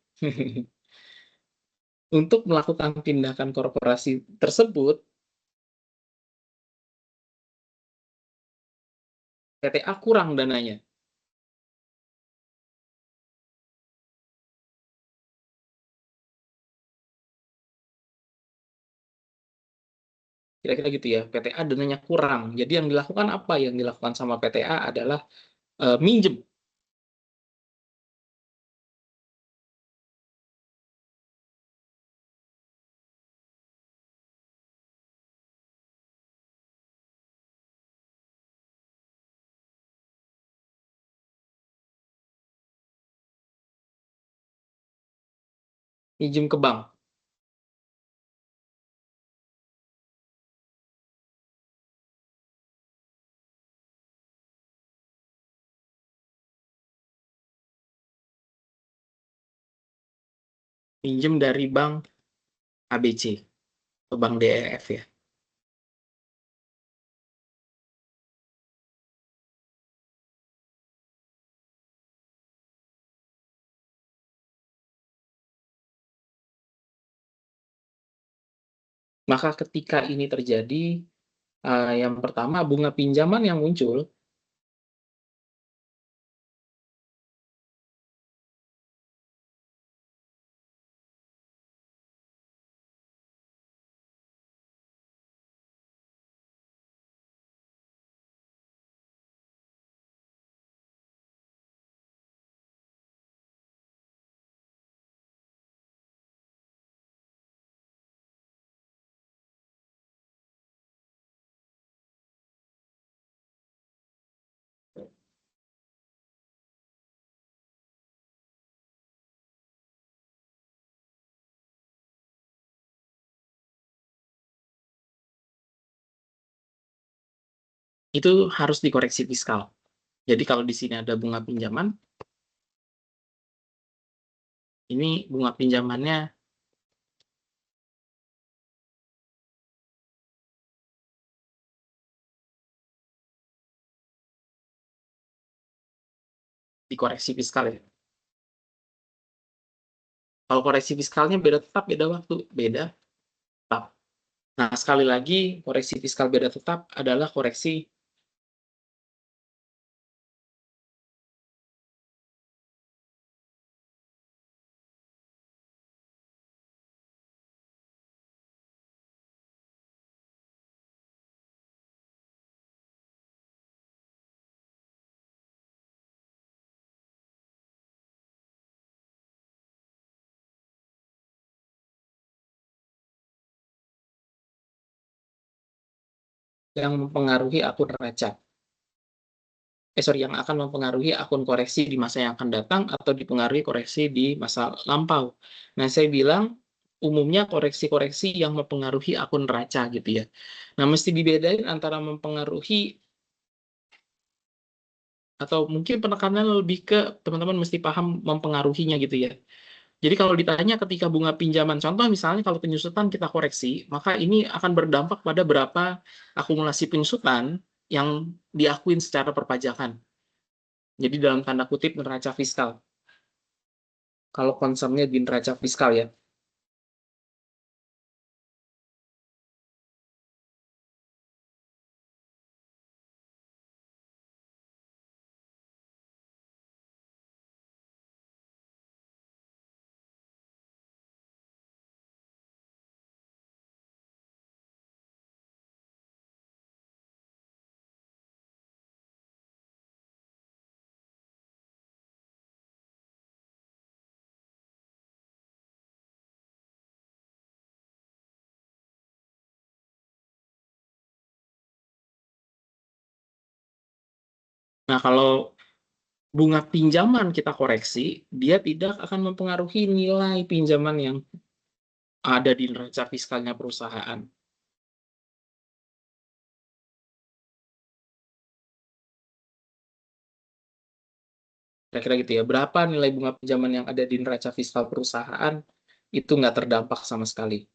untuk melakukan tindakan korporasi tersebut, PTA kurang dananya. Kira-kira gitu ya, PTA dananya kurang. Jadi yang dilakukan apa? Yang dilakukan sama PTA adalah minjem. Minjem ke bank. pinjam dari bank ABC ke bank DEF ya. Maka ketika ini terjadi, yang pertama bunga pinjaman yang muncul itu harus dikoreksi fiskal. Jadi kalau di sini ada bunga pinjaman, ini bunga pinjamannya dikoreksi fiskal ya. Kalau koreksi fiskalnya beda tetap, beda waktu, beda tetap. Nah, sekali lagi, koreksi fiskal beda tetap adalah koreksi yang mempengaruhi akun neraca. Yang akan mempengaruhi akun koreksi di masa yang akan datang atau dipengaruhi koreksi di masa lampau. Nah, saya bilang umumnya koreksi-koreksi yang mempengaruhi akun neraca gitu ya. Nah, mesti dibedain antara mempengaruhi atau mungkin penekanannya lebih ke teman-teman mesti paham mempengaruhinya gitu ya. Jadi kalau ditanya ketika bunga pinjaman, contoh misalnya kalau penyusutan kita koreksi, maka ini akan berdampak pada berapa akumulasi penyusutan yang diakuin secara perpajakan. Jadi dalam tanda kutip neraca fiskal. Kalau concernnya di neraca fiskal ya. Nah, kalau bunga pinjaman kita koreksi, dia tidak akan mempengaruhi nilai pinjaman yang ada di neraca fiskalnya perusahaan. Kira-kira gitu ya, berapa nilai bunga pinjaman yang ada di neraca fiskal perusahaan, itu nggak terdampak sama sekali.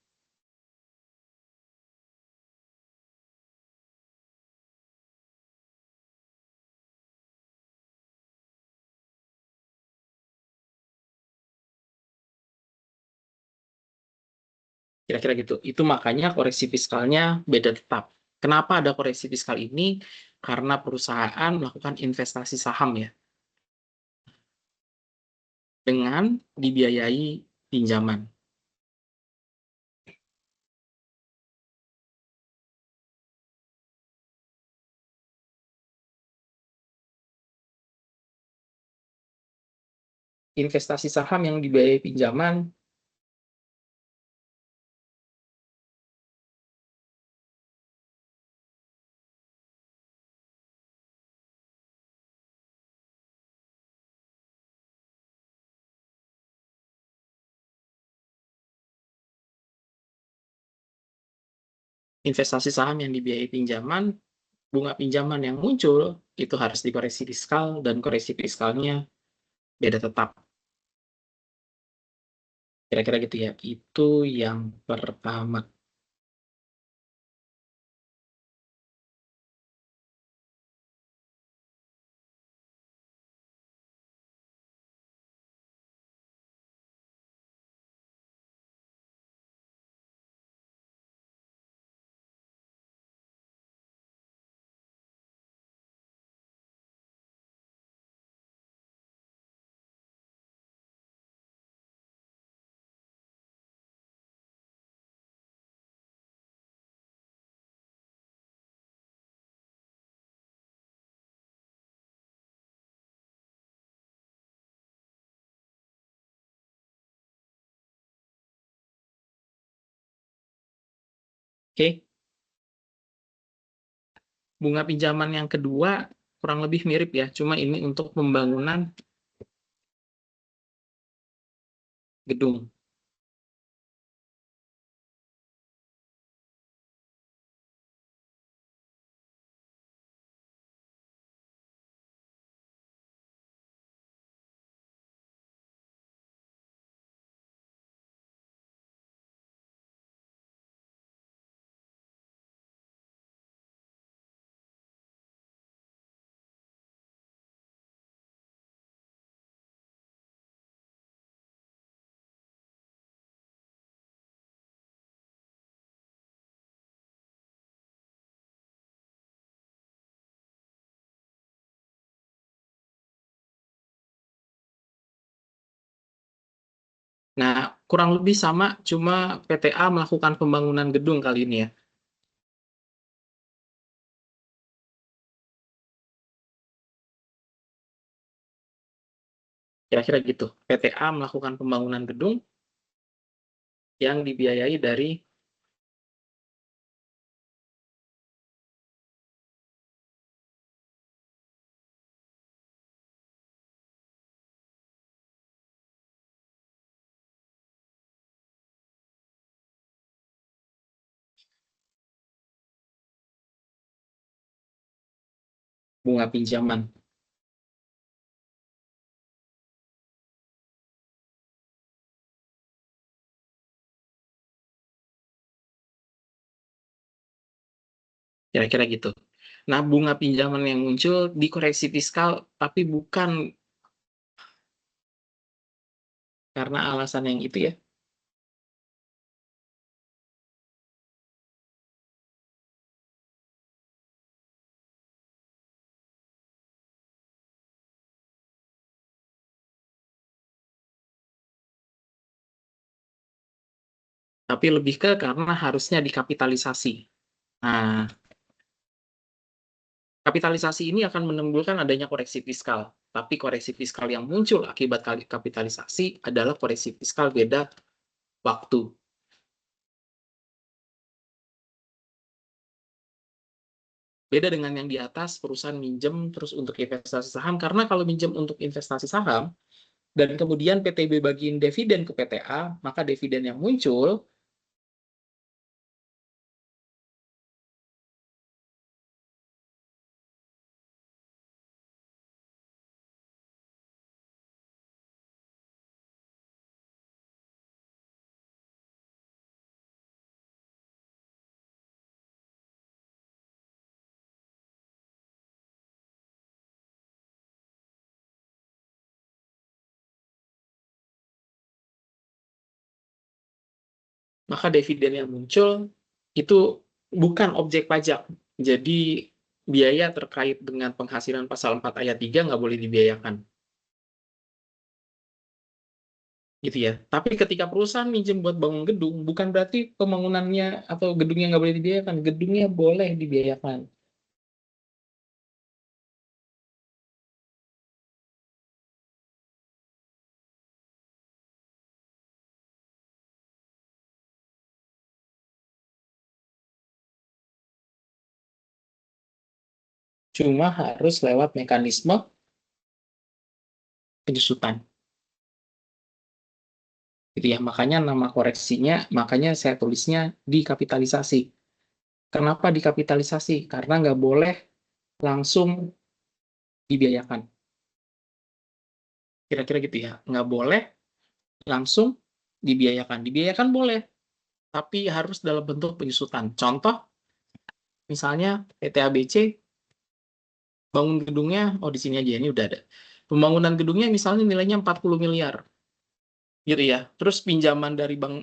Kira-kira gitu. Itu makanya koreksi fiskalnya beda tetap. Kenapa ada koreksi fiskal ini? Karena perusahaan melakukan investasi saham ya, dengan dibiayai pinjaman. Investasi saham yang dibiayai pinjaman investasi saham yang dibiayai pinjaman, bunga pinjaman yang muncul itu harus dikoreksi fiskal dan koreksi fiskalnya beda tetap. Kira-kira gitu ya. Itu yang pertama. Oke. Bunga pinjaman yang kedua kurang lebih mirip ya, cuma ini untuk pembangunan gedung. Nah, kurang lebih sama, cuma PTA melakukan pembangunan gedung kali ini ya. Kira-kira gitu. PTA melakukan pembangunan gedung yang dibiayai dari bunga pinjaman. Kira-kira gitu. Nah, bunga pinjaman yang muncul dikoreksi fiskal, tapi bukan karena alasan yang itu ya. Tapi lebih ke karena harusnya dikapitalisasi. Nah, kapitalisasi ini akan menimbulkan adanya koreksi fiskal. Tapi koreksi fiskal yang muncul akibat kapitalisasi adalah koreksi fiskal beda waktu. Beda dengan yang di atas, perusahaan minjem terus untuk investasi saham, karena kalau minjem untuk investasi saham, dan kemudian PTB bagiin dividen ke PTA, maka dividen yang muncul maka dividen yang muncul itu bukan objek pajak. Jadi biaya terkait dengan penghasilan pasal 4 ayat 3 nggak boleh dibiayakan. Gitu ya. Tapi ketika perusahaan minjem buat bangun gedung, bukan berarti pembangunannya atau gedungnya nggak boleh dibiayakan. Gedungnya boleh dibiayakan. Cuma harus lewat mekanisme penyusutan. Gitu ya. Makanya nama koreksinya, makanya saya tulisnya dikapitalisasi. Kenapa dikapitalisasi? Karena nggak boleh langsung dibiayakan. Kira-kira gitu ya. Nggak boleh langsung Dibiayakan boleh, tapi harus dalam bentuk penyusutan. Contoh, misalnya PT ABC bangun gedungnya, di sini aja, ini udah ada. Pembangunan gedungnya misalnya nilainya 40 miliar, gitu ya. Terus pinjaman dari bank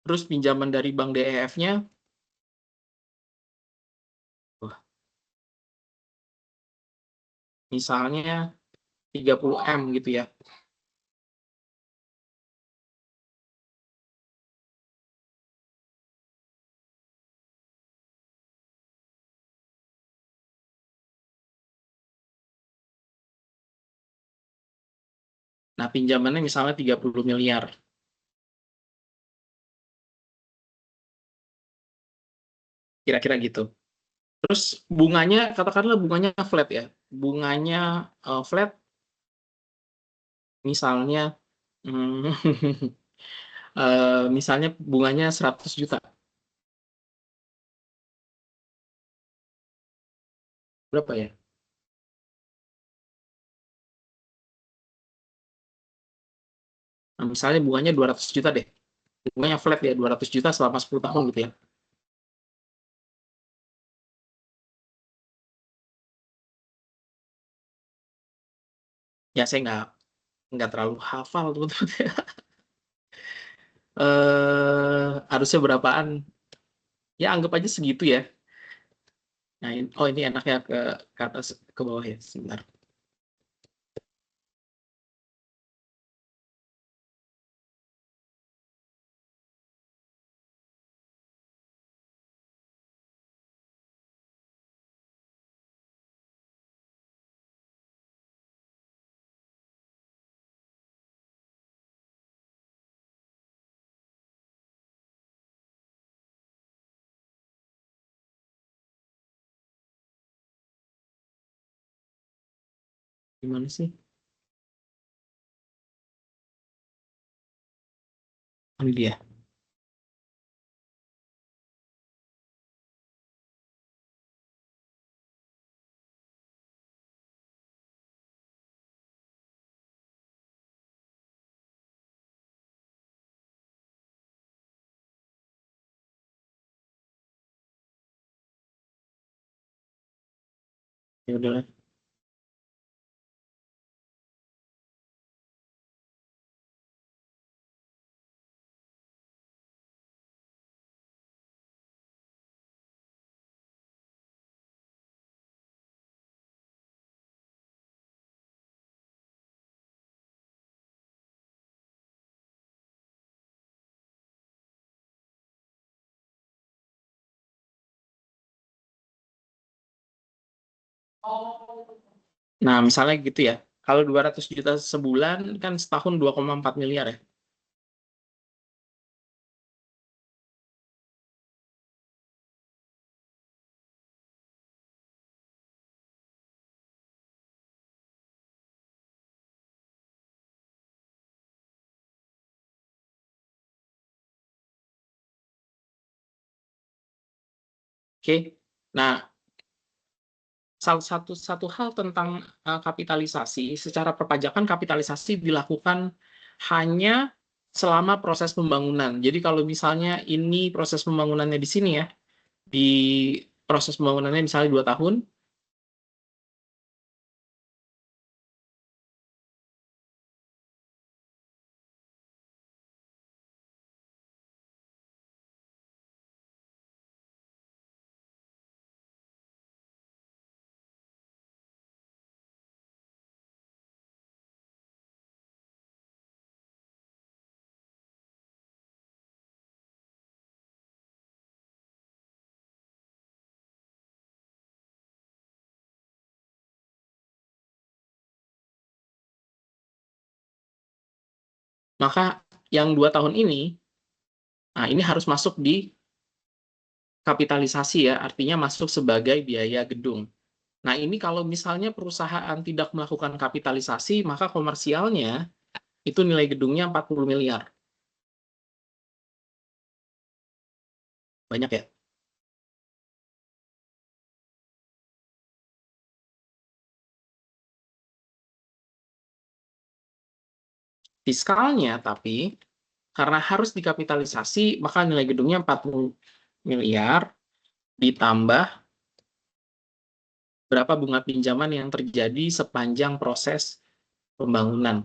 terus pinjaman dari bank DEF-nya, misalnya 30 M gitu ya. Nah, pinjamannya misalnya 30 miliar. Kira-kira gitu. Terus bunganya, katakanlah bunganya flat ya. Bunganya flat, misalnya misalnya bunganya 100 juta. Berapa ya? Nah, misalnya bunganya 200 juta deh. Bunganya flat ya, 200 juta selama 10 tahun gitu ya. Ya, saya nggak terlalu hafal teman-teman. Harusnya berapaan? Ya, anggap aja segitu ya. Nah, ini enaknya ke atas, ke bawah ya. Sebentar. Gimana sih? Ini dia. Ya udahlah. Nah, misalnya gitu ya. Kalau 200 juta sebulan kan setahun 2,4 miliar ya. Oke. Nah, salah satu hal tentang kapitalisasi, secara perpajakan kapitalisasi dilakukan hanya selama proses pembangunan. Jadi kalau misalnya ini proses pembangunannya di sini ya, di proses pembangunannya misalnya 2 tahun, maka yang 2 tahun ini, nah ini harus masuk di kapitalisasi ya, artinya masuk sebagai biaya gedung. Nah, ini kalau misalnya perusahaan tidak melakukan kapitalisasi, maka komersialnya itu nilai gedungnya 40 miliar. Banyak ya? Fiskalnya tapi karena harus dikapitalisasi, maka nilai gedungnya 40 miliar ditambah berapa bunga pinjaman yang terjadi sepanjang proses pembangunan.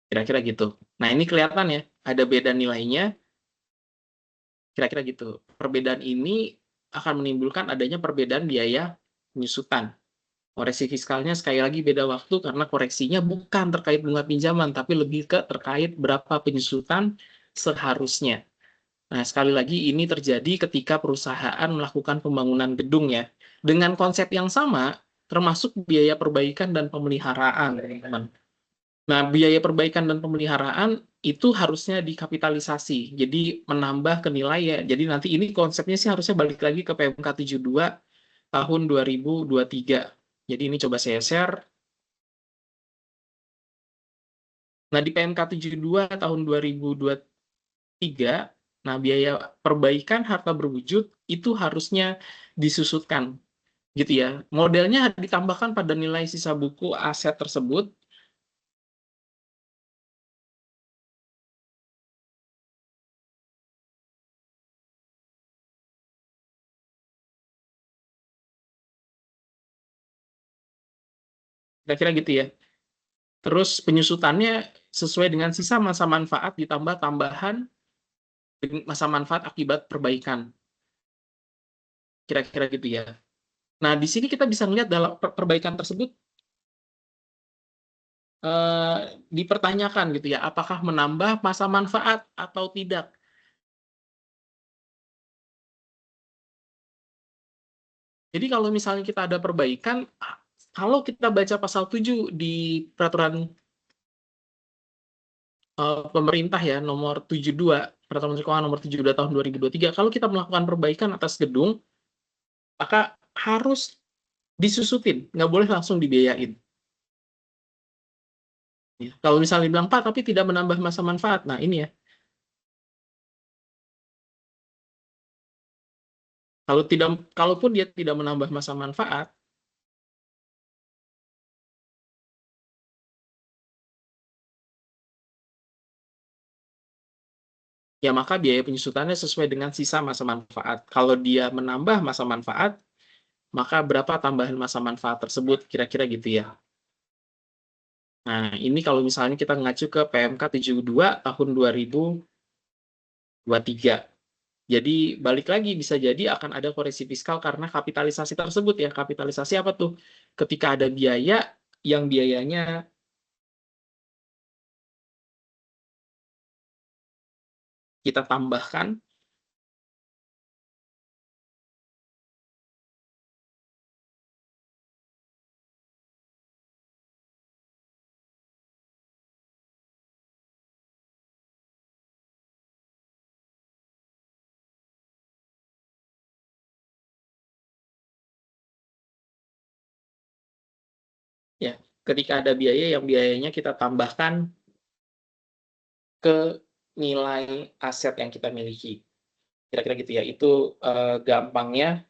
Kira-kira gitu. Nah, ini kelihatan ya, ada beda nilainya, kira-kira gitu. Perbedaan ini akan menimbulkan adanya perbedaan biaya penyusutan. Koreksi fiskalnya sekali lagi beda waktu karena koreksinya bukan terkait bunga pinjaman, tapi lebih ke terkait berapa penyusutan seharusnya. Nah, sekali lagi ini terjadi ketika perusahaan melakukan pembangunan gedung ya. Dengan konsep yang sama, termasuk biaya perbaikan dan pemeliharaan, teman-teman. Nah, biaya perbaikan dan pemeliharaan itu harusnya dikapitalisasi. Jadi menambah ke nilai ya. Jadi nanti ini konsepnya sih harusnya balik lagi ke PMK 72 tahun 2023. Jadi ini coba saya share. Nah, di PMK 72 tahun 2023, nah biaya perbaikan harta berwujud itu harusnya disusutkan gitu ya. Modelnya ditambahkan pada nilai sisa buku aset tersebut. Kira-kira gitu ya. Terus penyusutannya sesuai dengan sisa masa manfaat ditambah tambahan masa manfaat akibat perbaikan. Kira-kira gitu ya. Nah, di sini kita bisa melihat dalam perbaikan tersebut dipertanyakan gitu ya, apakah menambah masa manfaat atau tidak. Jadi kalau misalnya kita ada perbaikan, kalau kita baca pasal 7 di peraturan pemerintah ya nomor 72, Peraturan Menteri Keuangan nomor 72 tahun 2023, kalau kita melakukan perbaikan atas gedung, maka harus disusutin, nggak boleh langsung dibiayain. Ya. Kalau misalnya bilang, Pak, tapi tidak menambah masa manfaat, nah ini ya. Kalau tidak, kalaupun dia tidak menambah masa manfaat, ya maka biaya penyusutannya sesuai dengan sisa masa manfaat. Kalau dia menambah masa manfaat, maka berapa tambahan masa manfaat tersebut, kira-kira gitu ya. Nah, ini kalau misalnya kita mengacu ke PMK 72 tahun 2023. Jadi, balik lagi, bisa jadi akan ada koreksi fiskal karena kapitalisasi tersebut ya. Kapitalisasi apa tuh? Ketika ada biaya, yang biayanya kita tambahkan, ya. Ketika ada biaya, yang biayanya kita tambahkan ke nilai aset yang kita miliki. Kira-kira gitu ya. Itu gampangnya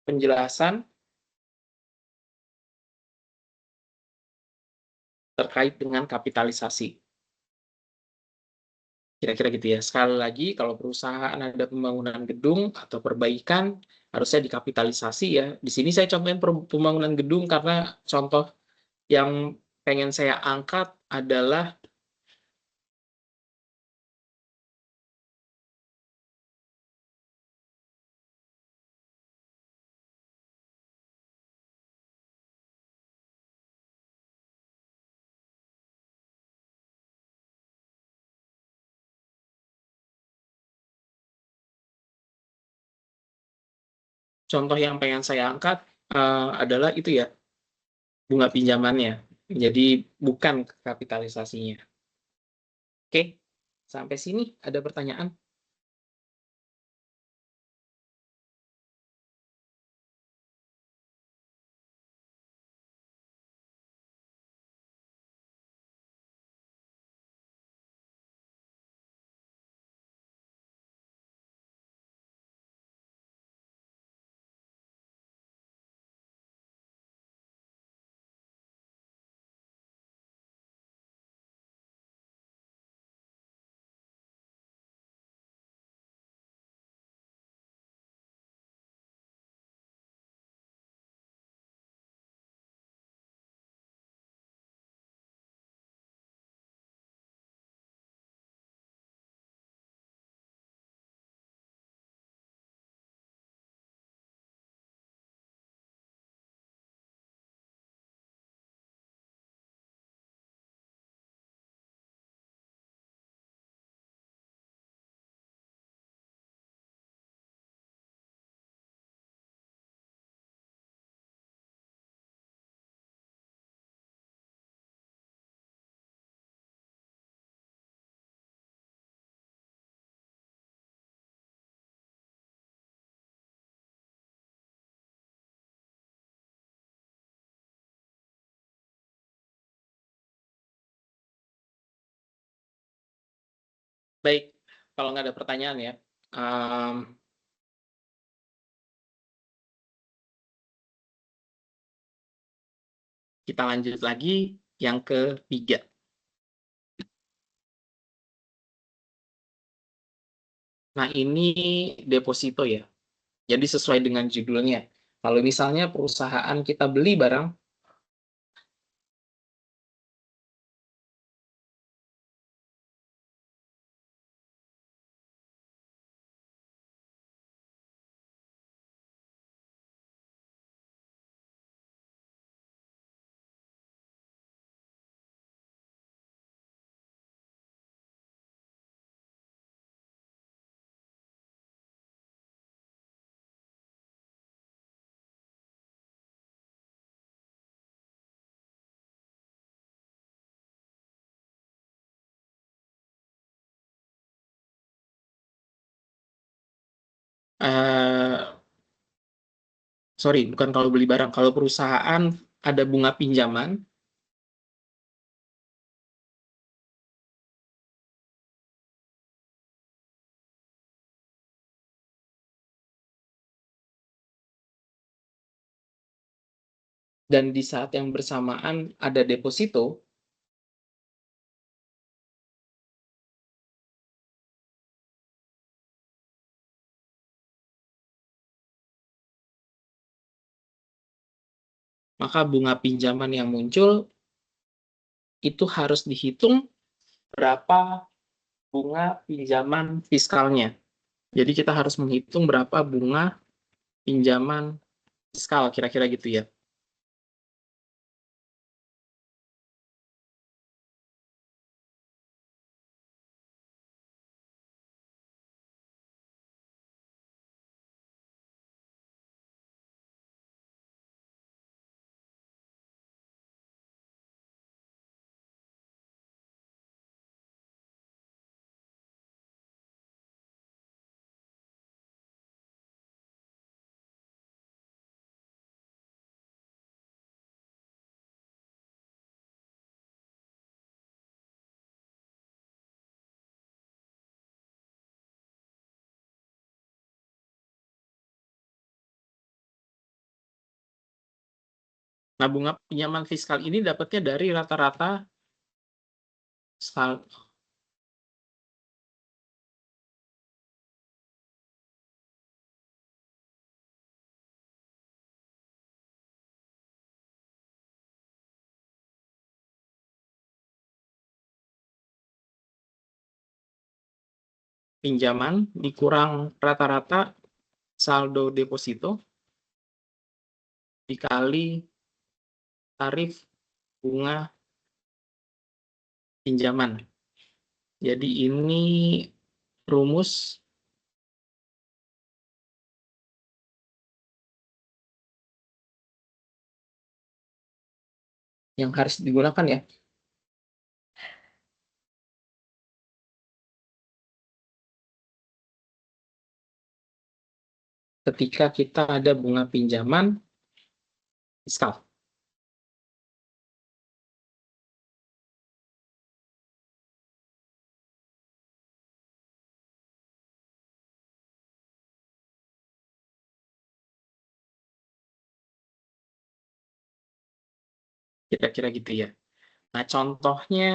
penjelasan terkait dengan kapitalisasi. Kira-kira gitu ya. Sekali lagi, kalau perusahaan ada pembangunan gedung atau perbaikan, harusnya dikapitalisasi ya. Di sini saya contohin pembangunan gedung karena contoh yang pengen saya angkat adalah contoh yang pengen saya angkat adalah itu ya, bunga pinjamannya. Jadi bukan kapitalisasinya. Oke, sampai sini ada pertanyaan? Baik, kalau nggak ada pertanyaan ya, kita lanjut lagi yang ketiga. Nah, ini deposito ya. Jadi sesuai dengan judulnya. Kalau misalnya perusahaan kita beli barang, sorry, bukan kalau beli barang, kalau perusahaan ada bunga pinjaman, dan di saat yang bersamaan ada deposito, maka bunga pinjaman yang muncul itu harus dihitung berapa bunga pinjaman fiskalnya. Jadi kita harus menghitung berapa bunga pinjaman fiskal, kira-kira gitu ya. Nah, bunga pinjaman fiskal ini dapatnya dari rata-rata pinjaman dikurang rata-rata saldo deposito dikali tarif bunga pinjaman. Jadi ini rumus yang harus digunakan ya. Ketika kita ada bunga pinjaman fiskal. Kira-kira gitu ya. Nah, contohnya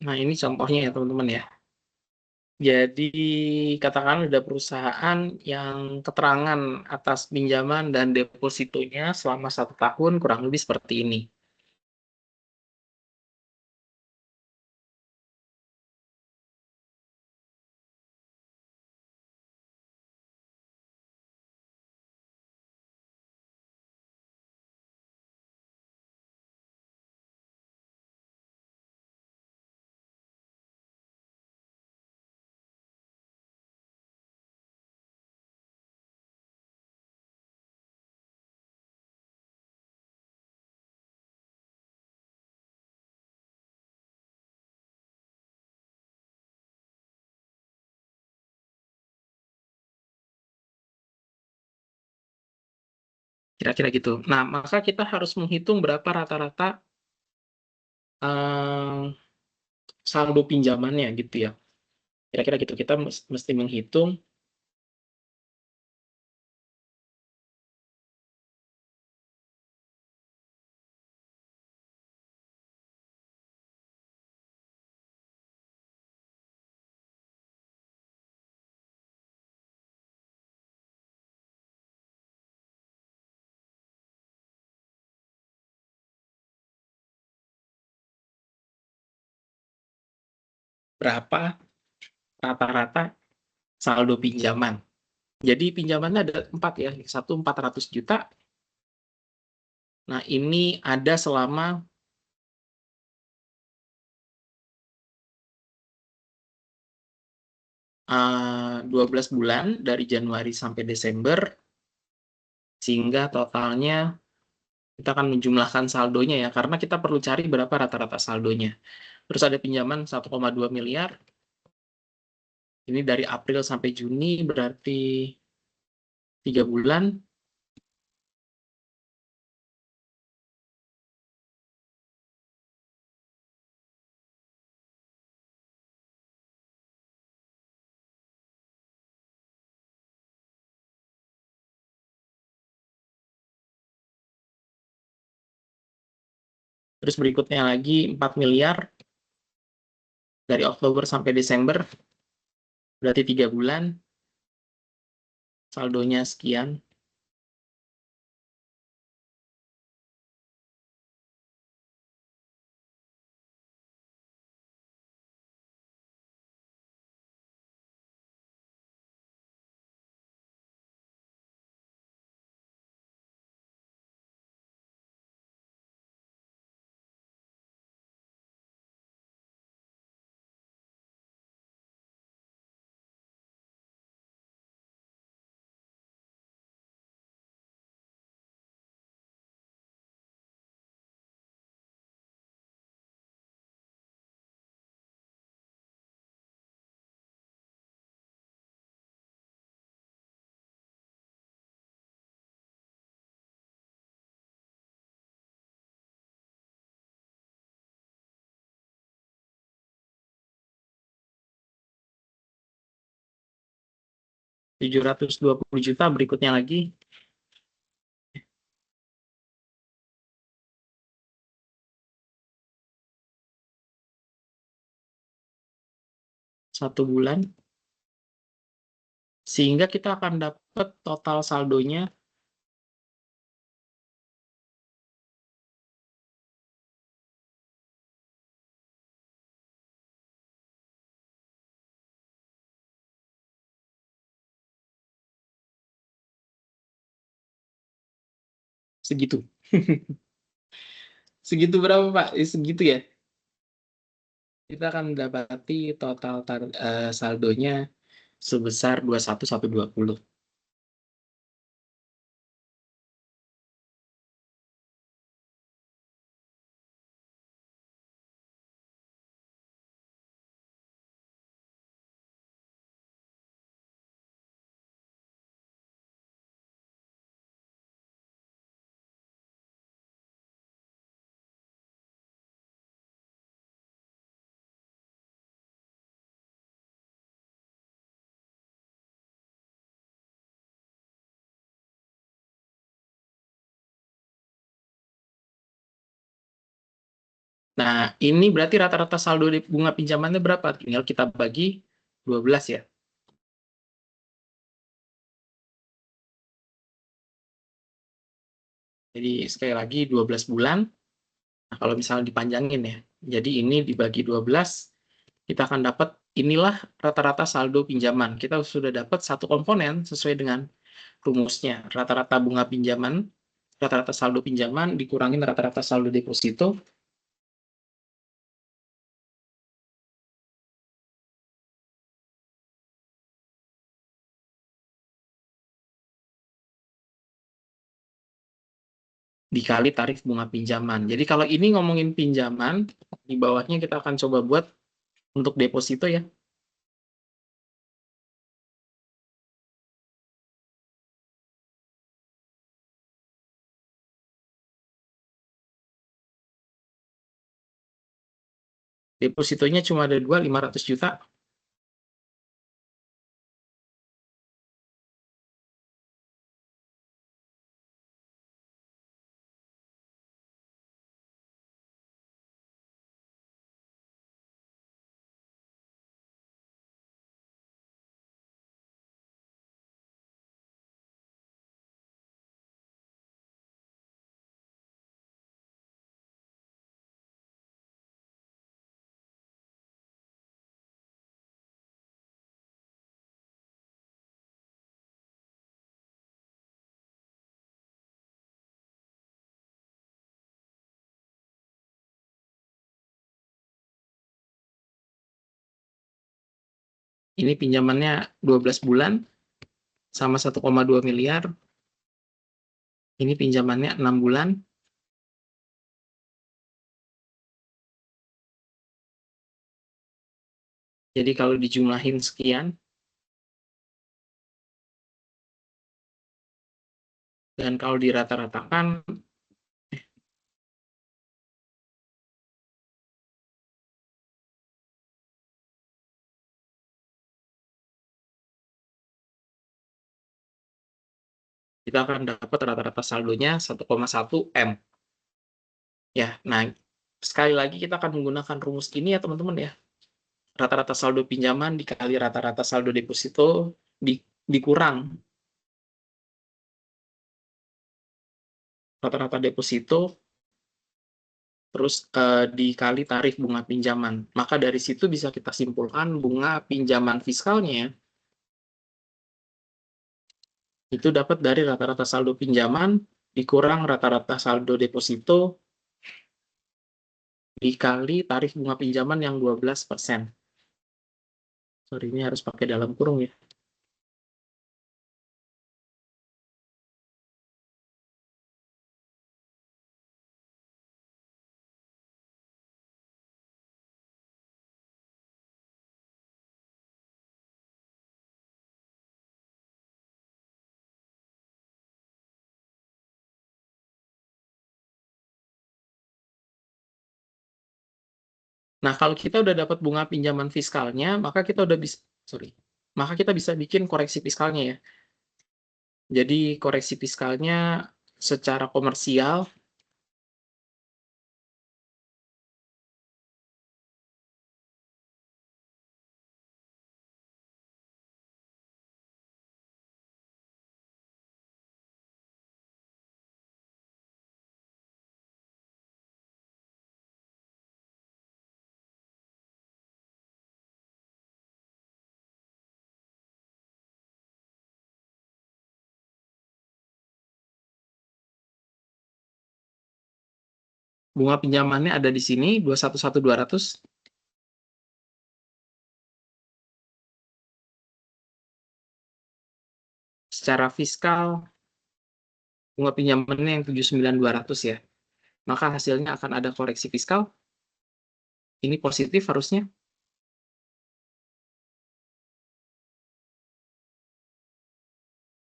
Nah, ini contohnya ya teman-teman ya. Jadi katakan ada perusahaan yang keterangan atas pinjaman dan depositonya selama 1 tahun kurang lebih seperti ini. Kira-kira gitu. Nah, maka kita harus menghitung berapa rata-rata eh, saldo pinjamannya gitu ya. Kira-kira gitu. Kita mesti menghitung berapa rata-rata saldo pinjaman. Jadi pinjamannya ada 4 ya. Satu 400 juta. Nah, ini ada selama 12 bulan dari Januari sampai Desember, sehingga totalnya kita akan menjumlahkan saldonya ya, karena kita perlu cari berapa rata-rata saldonya. Terus ada pinjaman 1,2 miliar, ini dari April sampai Juni berarti 3 bulan. Terus berikutnya lagi 4 miliar dari Oktober sampai Desember, berarti 3 bulan, saldonya sekian. Rp720 juta berikutnya lagi. 1 bulan. Sehingga kita akan dapat total saldonya segitu. Segitu berapa, Pak? Segitu ya. Kita akan mendapati total saldonya sebesar 21 sampai 20. Nah, ini berarti rata-rata saldo bunga pinjamannya berapa? Tinggal kita bagi 12 ya. Jadi sekali lagi 12 bulan. Nah, kalau misalnya dipanjangin ya. Jadi ini dibagi 12, kita akan dapat inilah rata-rata saldo pinjaman. Kita sudah dapat satu komponen sesuai dengan rumusnya. Rata-rata bunga pinjaman, rata-rata saldo pinjaman dikurangin rata-rata saldo deposito dikali tarif bunga pinjaman. Jadi kalau ini ngomongin pinjaman, di bawahnya kita akan coba buat untuk deposito ya. Depositonya cuma ada 2, 500 juta. Ini pinjamannya 12 bulan sama 1,2 miliar. Ini pinjamannya 6 bulan. Jadi kalau dijumlahin sekian, dan kalau dirata-ratakan, kita akan dapat rata-rata saldonya 1,1 M. Ya, nah sekali lagi kita akan menggunakan rumus ini ya teman-teman ya. Rata-rata saldo pinjaman dikali rata-rata saldo deposito dikurang rata-rata deposito terus dikali tarif bunga pinjaman. Maka dari situ bisa kita simpulkan bunga pinjaman fiskalnya itu dapat dari rata-rata saldo pinjaman dikurang rata-rata saldo deposito dikali tarif bunga pinjaman yang 12%. Sorry, ini harus pakai dalam kurung ya. Nah, kalau kita udah dapat bunga pinjaman fiskalnya, maka kita udah bisa, maka kita bisa bikin koreksi fiskalnya ya. Jadi koreksi fiskalnya secara komersial bunga pinjamannya ada di sini 211.200. Secara fiskal bunga pinjamannya yang 79.200 ya. Maka hasilnya akan ada koreksi fiskal. Ini positif harusnya.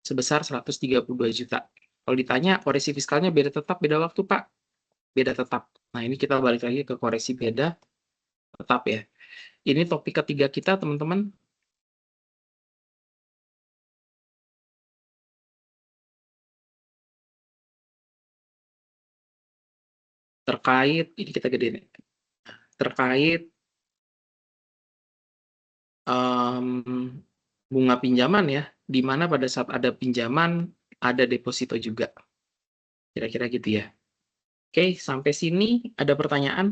Sebesar 132 juta. Kalau ditanya koreksi fiskalnya beda tetap, beda waktu, Pak. Beda tetap. Nah, ini kita balik lagi ke koreksi beda tetap ya. Ini topik ketiga kita, teman-teman. Terkait, ini kita gedein. terkait bunga pinjaman ya, di mana pada saat ada pinjaman, ada deposito juga. Kira-kira gitu ya. Oke, sampai sini ada pertanyaan?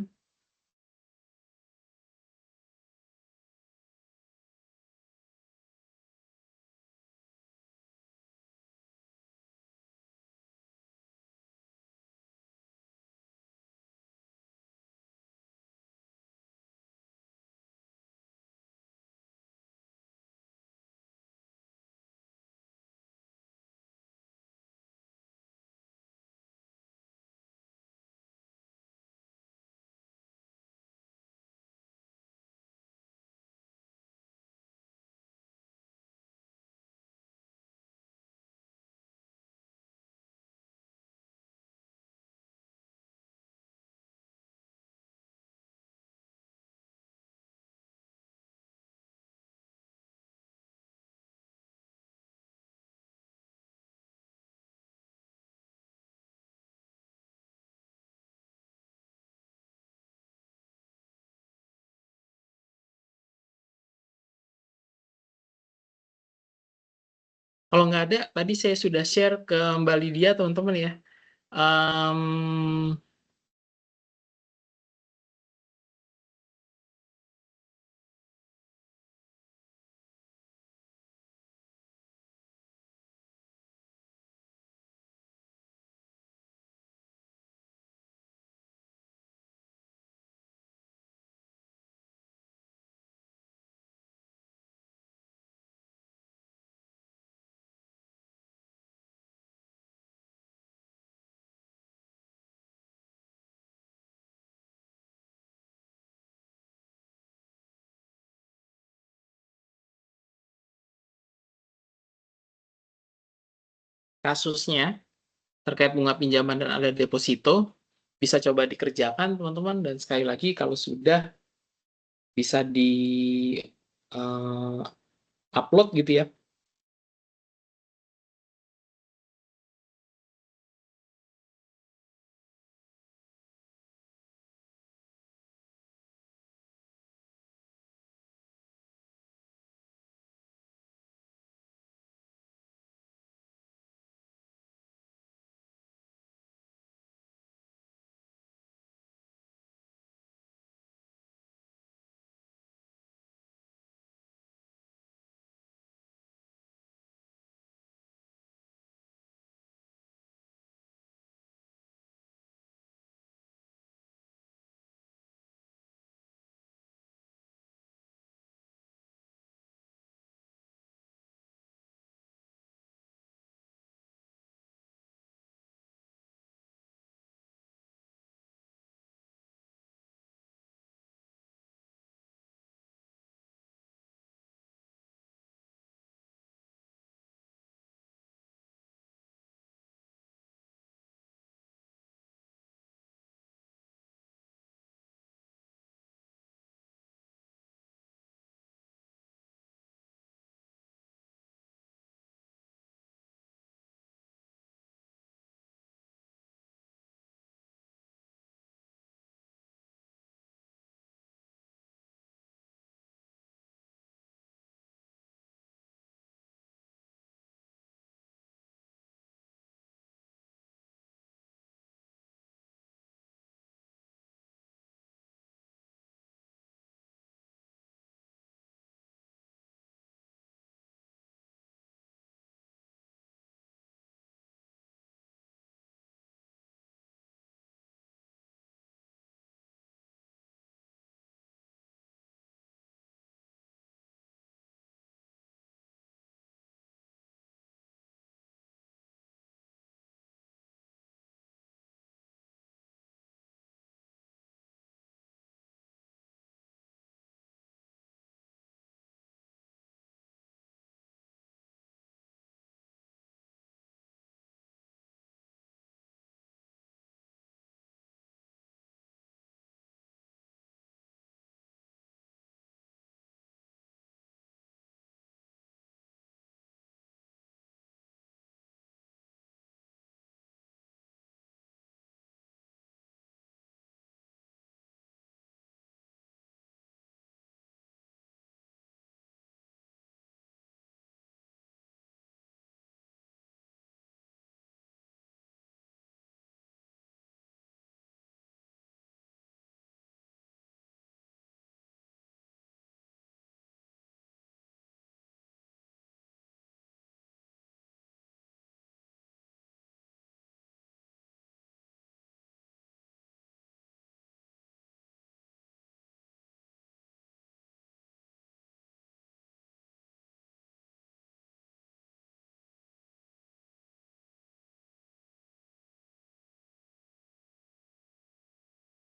Kalau nggak ada, tadi saya sudah share ke Mbak Lydia, teman-teman ya. Em, kasusnya terkait bunga pinjaman dan ada deposito, bisa coba dikerjakan, teman-teman. Dan sekali lagi, kalau sudah bisa di upload gitu ya,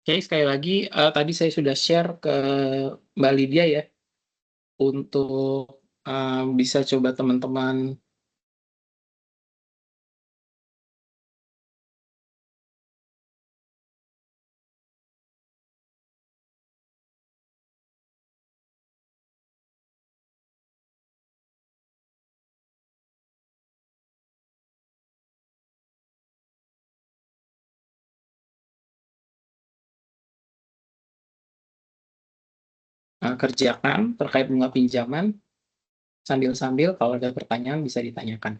Oke, sekali lagi tadi saya sudah share ke Mbak Lydia ya, untuk bisa coba teman-teman kerjakan terkait bunga pinjaman, sambil-sambil kalau ada pertanyaan bisa ditanyakan.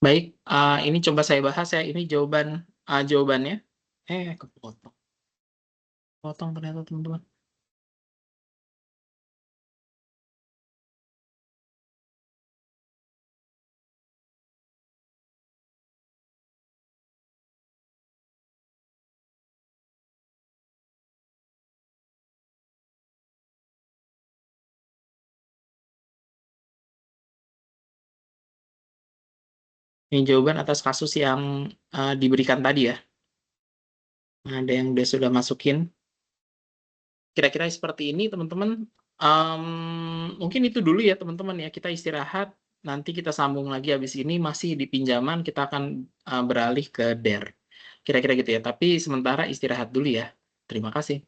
Baik, ini coba saya bahas ya. Ini jawabannya. Kepotong. Potong ternyata teman-teman. Ini jawaban atas kasus yang diberikan tadi ya. Ada yang sudah masukin. Kira-kira seperti ini teman-teman. Mungkin itu dulu ya teman-teman ya. Kita istirahat. Nanti kita sambung lagi habis ini. Masih di pinjaman kita akan beralih ke DER. Kira-kira gitu ya. Tapi sementara istirahat dulu ya. Terima kasih.